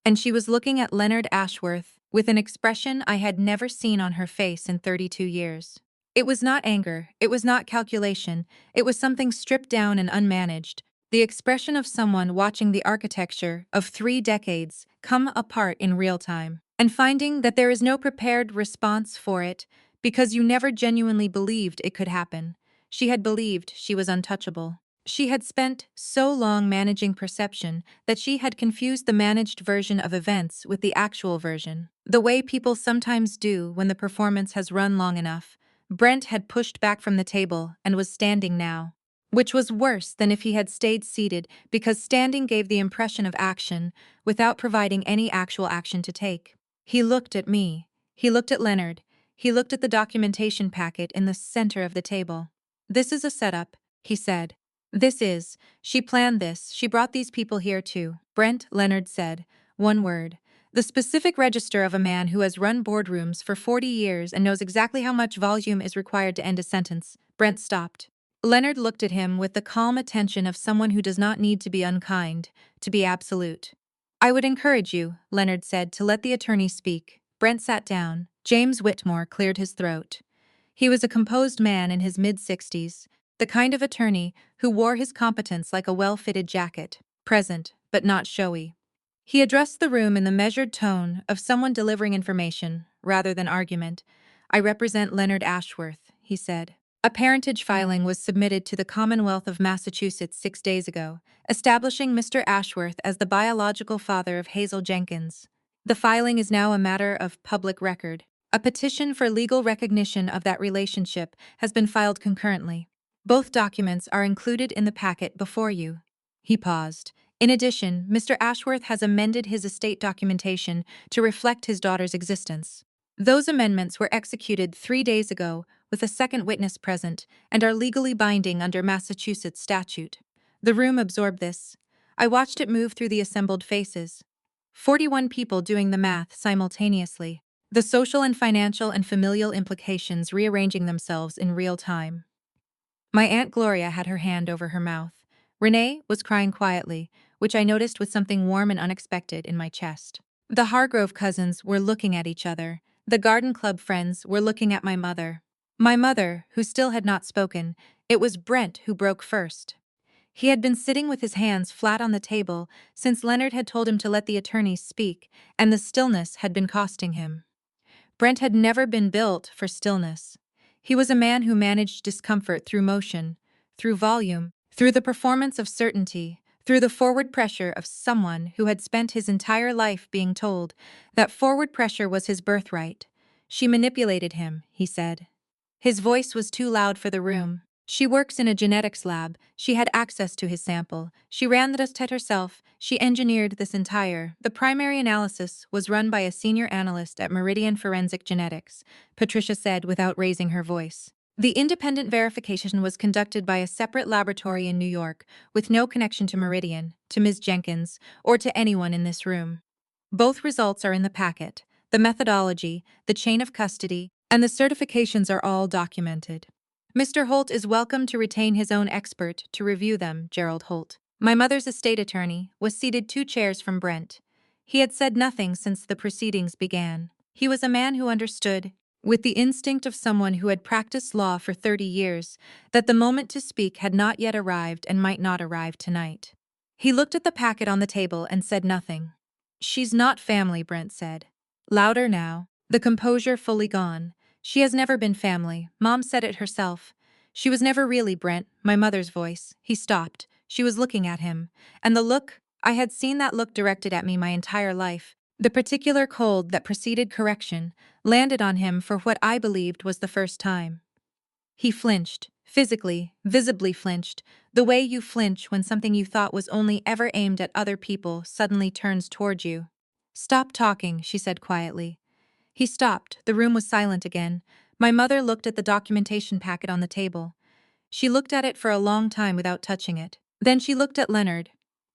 And she was looking at Leonard Ashworth with an expression I had never seen on her face in 32 years. It was not anger, it was not calculation, it was something stripped down and unmanaged, the expression of someone watching the architecture of 3 decades come apart in real time, and finding that there is no prepared response for it because you never genuinely believed it could happen. She had believed she was untouchable. She had spent so long managing perception that she had confused the managed version of events with the actual version. The way people sometimes do when the performance has run long enough. Brent had pushed back from the table and was standing now. Which was worse than if he had stayed seated because standing gave the impression of action without providing any actual action to take. He looked at me. He looked at Leonard. He looked at the documentation packet in the center of the table. "This is a setup," he said. She planned this, she brought these people here too. Brent, Leonard said. One word. The specific register of a man who has run boardrooms for 40 years and knows exactly how much volume is required to end a sentence. Brent stopped. Leonard looked at him with the calm attention of someone who does not need to be unkind, to be absolute. "I would encourage you," Leonard said, "to let the attorney speak." Brent sat down. James Whitmore cleared his throat. He was a composed man in his mid-60s, the kind of attorney who wore his competence like a well-fitted jacket, present, but not showy. He addressed the room in the measured tone of someone delivering information, rather than argument. "I represent Leonard Ashworth," he said. "A parentage filing was submitted to the Commonwealth of Massachusetts 6 days ago, establishing Mr. Ashworth as the biological father of Hazel Jenkins. The filing is now a matter of public record. A petition for legal recognition of that relationship has been filed concurrently. Both documents are included in the packet before you." He paused. "In addition, Mr. Ashworth has amended his estate documentation to reflect his daughter's existence. Those amendments were executed 3 days ago with a second witness present and are legally binding under Massachusetts statute." The room absorbed this. I watched it move through the assembled faces. 41 people doing the math simultaneously. The social and financial and familial implications rearranging themselves in real time. My Aunt Gloria had her hand over her mouth. Renee was crying quietly, which I noticed with something warm and unexpected in my chest. The Hargrove cousins were looking at each other. The garden club friends were looking at my mother. My mother, who still had not spoken, it was Brent who broke first. He had been sitting with his hands flat on the table since Leonard had told him to let the attorneys speak, and the stillness had been costing him. Brent had never been built for stillness. He was a man who managed discomfort through motion, through volume, through the performance of certainty, through the forward pressure of someone who had spent his entire life being told that forward pressure was his birthright. She manipulated him, he said. His voice was too loud for the room. "She works in a genetics lab. She had access to his sample. She ran the test herself. She engineered this entire. The primary analysis was run by a senior analyst at Meridian Forensic Genetics," Patricia said without raising her voice. "The independent verification was conducted by a separate laboratory in New York, with no connection to Meridian, to Ms. Jenkins, or to anyone in this room. Both results are in the packet. The methodology, the chain of custody, and the certifications are all documented. Mr. Holt is welcome to retain his own expert to review them." Gerald Holt, my mother's estate attorney, was seated 2 chairs from Brent. He had said nothing since the proceedings began. He was a man who understood, with the instinct of someone who had practiced law for 30 years, that the moment to speak had not yet arrived and might not arrive tonight. He looked at the packet on the table and said nothing. "She's not family," Brent said. Louder now, the composure fully gone. "She has never been family. Mom said it herself. She was never really Brent," my mother's voice. He stopped. She was looking at him, and the look, I had seen that look directed at me my entire life. The particular cold that preceded correction landed on him for what I believed was the first time. He flinched, physically, visibly flinched, the way you flinch when something you thought was only ever aimed at other people suddenly turns toward you. "Stop talking," she said quietly. He stopped. The room was silent again. My mother looked at the documentation packet on the table. She looked at it for a long time without touching it. Then she looked at Leonard.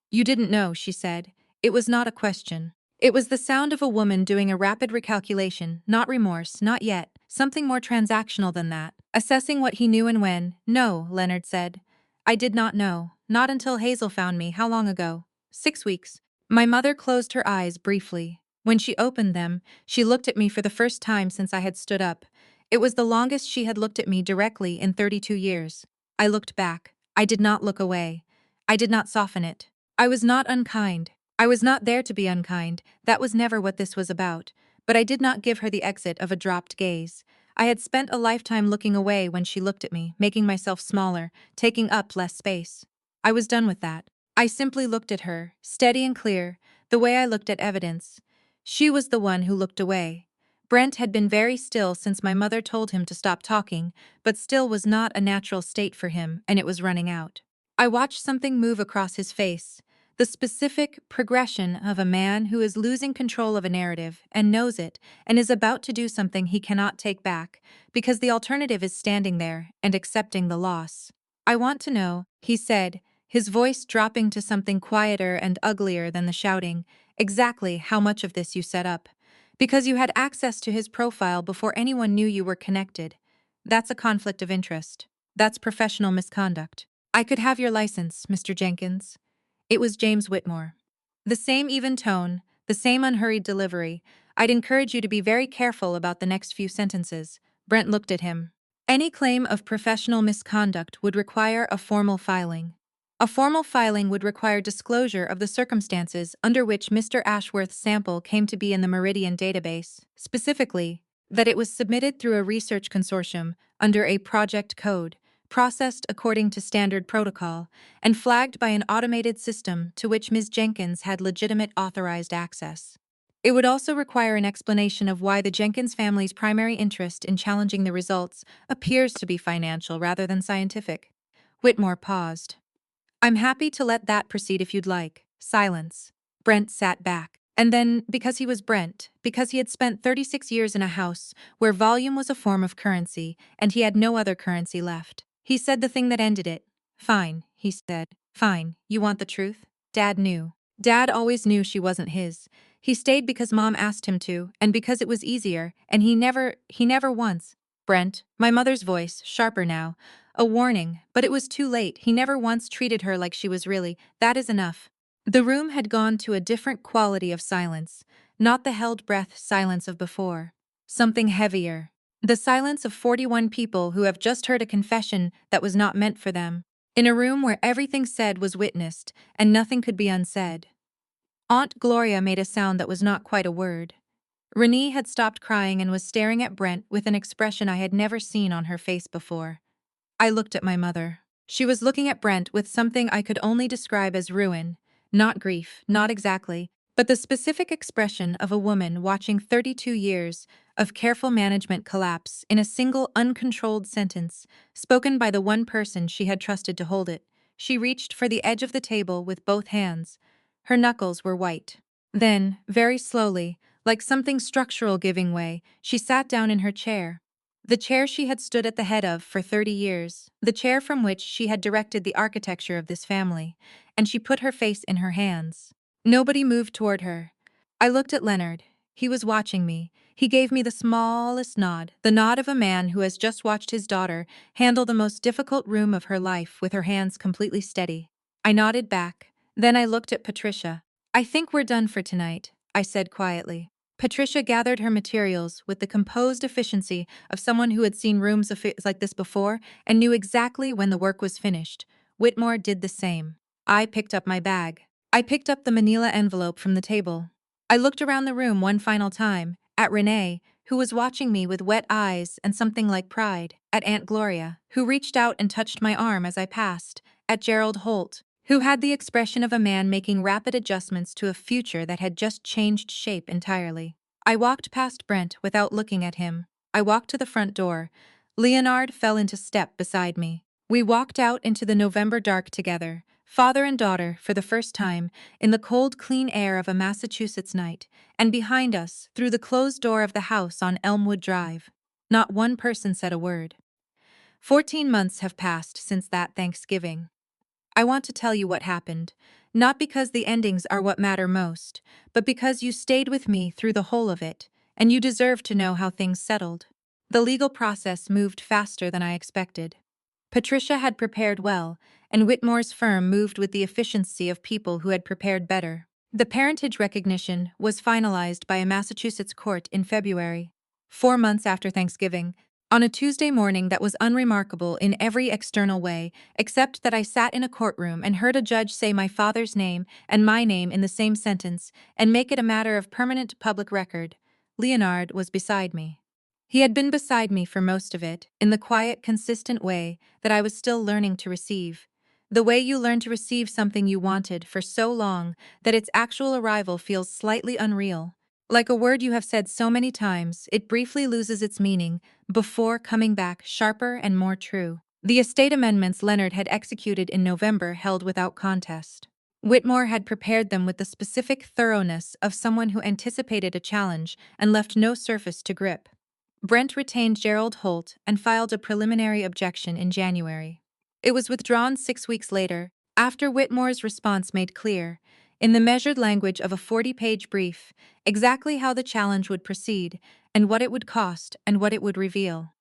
"You didn't know," she said. It was not a question. It was the sound of a woman doing a rapid recalculation, not remorse, not yet, something more transactional than that. Assessing what he knew and when. "No," Leonard said. "I did not know. Not until Hazel found me. How long ago?" "6 weeks." My mother closed her eyes briefly. When she opened them, she looked at me for the first time since I had stood up. It was the longest she had looked at me directly in 32 years. I looked back. I did not look away. I did not soften it. I was not unkind. I was not there to be unkind. That was never what this was about. But I did not give her the exit of a dropped gaze. I had spent a lifetime looking away when she looked at me, making myself smaller, taking up less space. I was done with that. I simply looked at her, steady and clear, the way I looked at evidence. She was the one who looked away. Brent had been very still since my mother told him to stop talking, but still was not a natural state for him, and it was running out. I watched something move across his face, the specific progression of a man who is losing control of a narrative and knows it and is about to do something he cannot take back because the alternative is standing there and accepting the loss. "I want to know," he said, his voice dropping to something quieter and uglier than the shouting, "exactly how much of this you set up. Because you had access to his profile before anyone knew you were connected. That's a conflict of interest. That's professional misconduct. I could have your license, Mr. Jenkins." It was James Whitmore. The same even tone, the same unhurried delivery. "I'd encourage you to be very careful about the next few sentences." Brent looked at him. "Any claim of professional misconduct would require a formal filing. A formal filing would require disclosure of the circumstances under which Mr. Ashworth's sample came to be in the Meridian database, specifically, that it was submitted through a research consortium under a project code, processed according to standard protocol, and flagged by an automated system to which Ms. Jenkins had legitimate authorized access. It would also require an explanation of why the Jenkins family's primary interest in challenging the results appears to be financial rather than scientific." Whitmore paused. "I'm happy to let that proceed if you'd like." Silence. Brent sat back. And then, because he was Brent, because he had spent 36 years in a house where volume was a form of currency and he had no other currency left, he said the thing that ended it. "Fine," he said. "Fine. You want the truth?" Dad knew. Dad always knew she wasn't his. He stayed because Mom asked him to, and because it was easier, and he never once. Brent, my mother's voice, sharper now. A warning, but it was too late. He never once treated her like she was really. That is enough. The room had gone to a different quality of silence, not the held breath silence of before. Something heavier. The silence of 41 people who have just heard a confession that was not meant for them. In a room where everything said was witnessed and nothing could be unsaid. Aunt Gloria made a sound that was not quite a word. Renee had stopped crying and was staring at Brent with an expression I had never seen on her face before. I looked at my mother. She was looking at Brent with something I could only describe as ruin, not grief, not exactly, but the specific expression of a woman watching 32 years of careful management collapse in a single uncontrolled sentence, spoken by the one person she had trusted to hold it. She reached for the edge of the table with both hands. Her knuckles were white. Then, very slowly, like something structural giving way, she sat down in her chair. The chair she had stood at the head of for 30 years, the chair from which she had directed the architecture of this family, and she put her face in her hands. Nobody moved toward her. I looked at Leonard. He was watching me. He gave me the smallest nod, the nod of a man who has just watched his daughter handle the most difficult room of her life with her hands completely steady. I nodded back. Then I looked at Patricia. "I think we're done for tonight," I said quietly. Patricia gathered her materials with the composed efficiency of someone who had seen rooms like this before and knew exactly when the work was finished. Whitmore did the same. I picked up my bag. I picked up the manila envelope from the table. I looked around the room one final time, at Renee, who was watching me with wet eyes and something like pride, at Aunt Gloria, who reached out and touched my arm as I passed, at Gerald Holt, who had the expression of a man making rapid adjustments to a future that had just changed shape entirely. I walked past Brent without looking at him. I walked to the front door. Leonard fell into step beside me. We walked out into the November dark together, father and daughter, for the first time, in the cold, clean air of a Massachusetts night, and behind us, through the closed door of the house on Elmwood Drive. Not one person said a word. 14 months have passed since that Thanksgiving. I want to tell you what happened, not because the endings are what matter most, but because you stayed with me through the whole of it, and you deserve to know how things settled. The legal process moved faster than I expected. Patricia had prepared well, and Whitmore's firm moved with the efficiency of people who had prepared better. The parentage recognition was finalized by a Massachusetts court in February, 4 months after Thanksgiving, on a Tuesday morning that was unremarkable in every external way, except that I sat in a courtroom and heard a judge say my father's name and my name in the same sentence and make it a matter of permanent public record. Leonard was beside me. He had been beside me for most of it, in the quiet, consistent way that I was still learning to receive. The way you learn to receive something you wanted for so long that its actual arrival feels slightly unreal. Like a word you have said so many times, it briefly loses its meaning before coming back sharper and more true. The estate amendments Leonard had executed in November held without contest. Whitmore had prepared them with the specific thoroughness of someone who anticipated a challenge and left no surface to grip. Brent retained Gerald Holt and filed a preliminary objection in January. It was withdrawn 6 weeks later, after Whitmore's response made clear, in the measured language of a 40-page brief, exactly how the challenge would proceed, and what it would cost, and what it would reveal.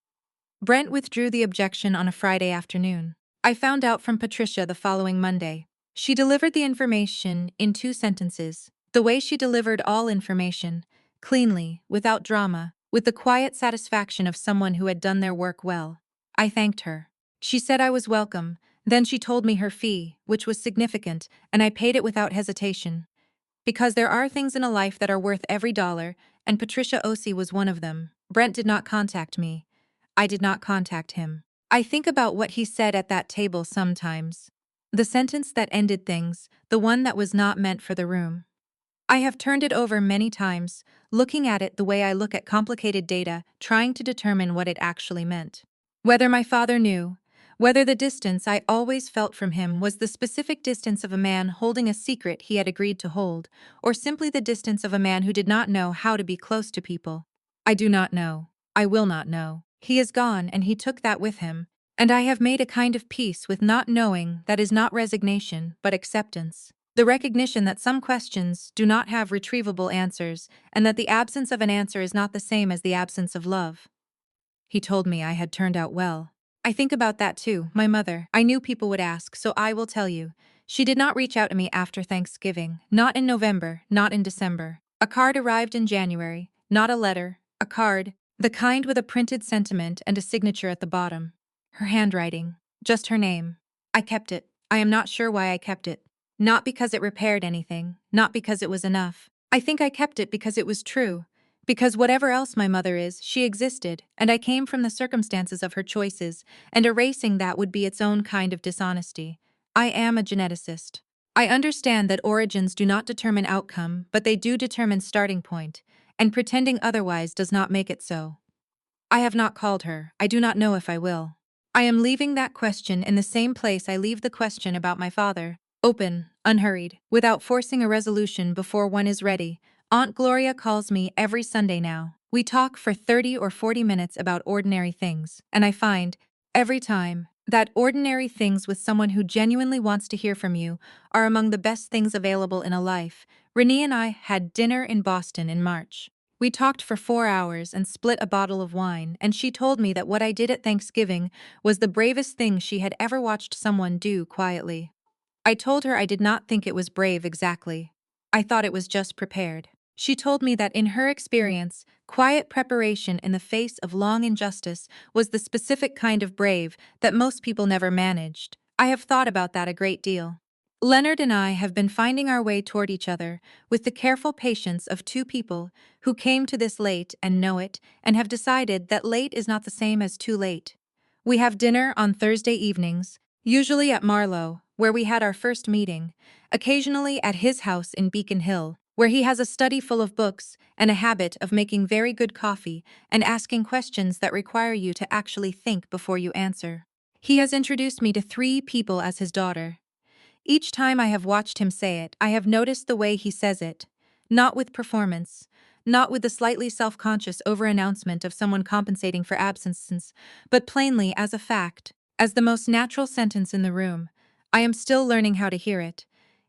Brent withdrew the objection on a Friday afternoon. I found out from Patricia the following Monday. She delivered the information in 2 sentences, the way she delivered all information, cleanly, without drama, with the quiet satisfaction of someone who had done their work well. I thanked her. She said I was welcome, then she told me her fee, which was significant, and I paid it without hesitation. Because there are things in a life that are worth every dollar, and Patricia Osei was one of them. Brent did not contact me. I did not contact him. I think about what he said at that table sometimes. The sentence that ended things, the one that was not meant for the room. I have turned it over many times, looking at it the way I look at complicated data, trying to determine what it actually meant. Whether my father knew, whether the distance I always felt from him was the specific distance of a man holding a secret he had agreed to hold, or simply the distance of a man who did not know how to be close to people. I do not know. I will not know. He is gone, and he took that with him, and I have made a kind of peace with not knowing that is not resignation, but acceptance. The recognition that some questions do not have retrievable answers, and that the absence of an answer is not the same as the absence of love. He told me I had turned out well. I think about that too, my mother. I knew people would ask, so I will tell you. She did not reach out to me after Thanksgiving, not in November, not in December. A card arrived in January, not a letter, a card, the kind with a printed sentiment and a signature at the bottom. Her handwriting, just her name. I kept it. I am not sure why I kept it. Not because it repaired anything, not because it was enough. I think I kept it because it was true. Because whatever else my mother is, she existed, and I came from the circumstances of her choices, and erasing that would be its own kind of dishonesty. I am a geneticist. I understand that origins do not determine outcome, but they do determine starting point, and pretending otherwise does not make it so. I have not called her. I do not know if I will. I am leaving that question in the same place I leave the question about my father. Open, unhurried, without forcing a resolution before one is ready. Aunt Gloria calls me every Sunday now. We talk for 30 or 40 minutes about ordinary things, and I find, every time, that ordinary things with someone who genuinely wants to hear from you are among the best things available in a life. Renee and I had dinner in Boston in March. We talked for 4 hours and split a bottle of wine, and she told me that what I did at Thanksgiving was the bravest thing she had ever watched someone do quietly. I told her I did not think it was brave exactly. I thought it was just prepared. She told me that in her experience, quiet preparation in the face of long injustice was the specific kind of brave that most people never managed. I have thought about that a great deal. Leonard and I have been finding our way toward each other with the careful patience of 2 people who came to this late and know it and have decided that late is not the same as too late. We have dinner on Thursday evenings, usually at Marlowe, where we had our first meeting, occasionally at his house in Beacon Hill, where he has a study full of books and a habit of making very good coffee and asking questions that require you to actually think before you answer. He has introduced me to 3 people as his daughter. Each time I have watched him say it, I have noticed the way he says it. Not with performance, not with the slightly self-conscious over-announcement of someone compensating for absences, but plainly as a fact, as the most natural sentence in the room. I am still learning how to hear it.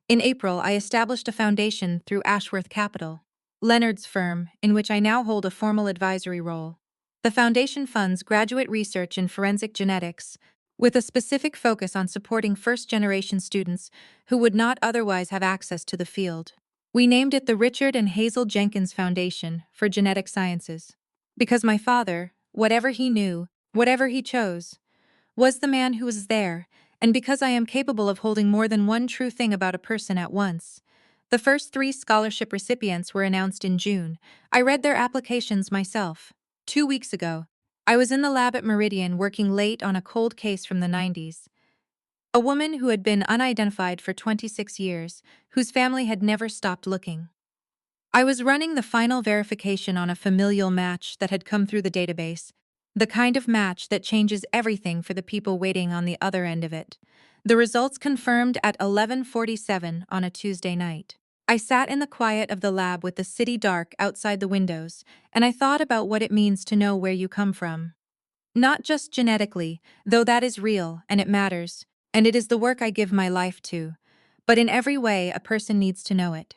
In April, I established a foundation through Ashworth Capital, Leonard's firm, in which I now hold a formal advisory role. The foundation funds graduate research in forensic genetics, with a specific focus on supporting first-generation students who would not otherwise have access to the field. We named it the Richard and Hazel Jenkins Foundation for Genetic Sciences, because my father, whatever he knew, whatever he chose, was the man who was there, and because I am capable of holding more than one true thing about a person at once. The first 3 scholarship recipients were announced in June. I read their applications myself. 2 weeks ago, I was in the lab at Meridian working late on a cold case from the 90s. A woman who had been unidentified for 26 years, whose family had never stopped looking. I was running the final verification on a familial match that had come through the database, the kind of match that changes everything for the people waiting on the other end of it. The results confirmed at 11:47 on a Tuesday night. I sat in the quiet of the lab with the city dark outside the windows, and I thought about what it means to know where you come from. Not just genetically, though that is real and it matters, and it is the work I give my life to, but in every way a person needs to know it.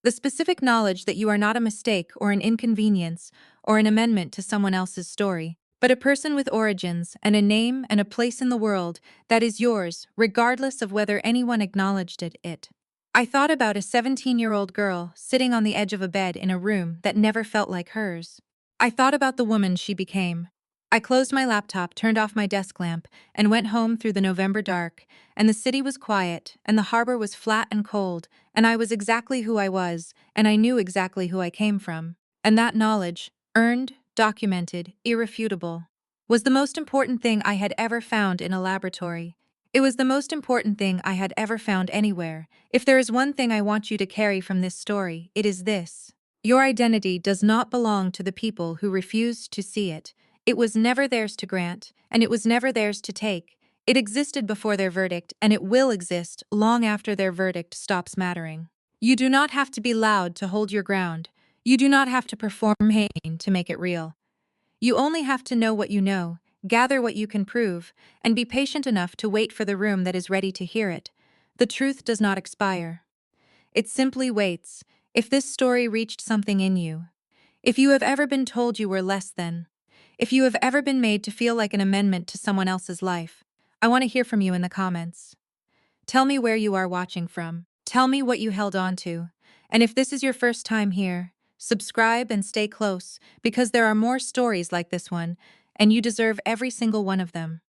The specific knowledge that you are not a mistake or an inconvenience or an amendment to someone else's story, but a person with origins and a name and a place in the world that is yours, regardless of whether anyone acknowledged it. I thought about a 17-year-old girl sitting on the edge of a bed in a room that never felt like hers. I thought about the woman she became. I closed my laptop, turned off my desk lamp, and went home through the November dark, and the city was quiet, and the harbor was flat and cold, and I was exactly who I was, and I knew exactly who I came from. And that knowledge, earned, documented, irrefutable, was the most important thing I had ever found in a laboratory. It was the most important thing I had ever found anywhere. If there is one thing I want you to carry from this story, it is this. Your identity does not belong to the people who refused to see it. It was never theirs to grant, and it was never theirs to take. It existed before their verdict, and it will exist long after their verdict stops mattering. You do not have to be loud to hold your ground. You do not have to perform pain to make it real. You only have to know what you know, gather what you can prove, and be patient enough to wait for the room that is ready to hear it. The truth does not expire. It simply waits. If this story reached something in you, if you have ever been told you were less than, if you have ever been made to feel like an amendment to someone else's life, I want to hear from you in the comments. Tell me where you are watching from. Tell me what you held on to. And if this is your first time here, subscribe and stay close, because there are more stories like this one, and you deserve every single one of them.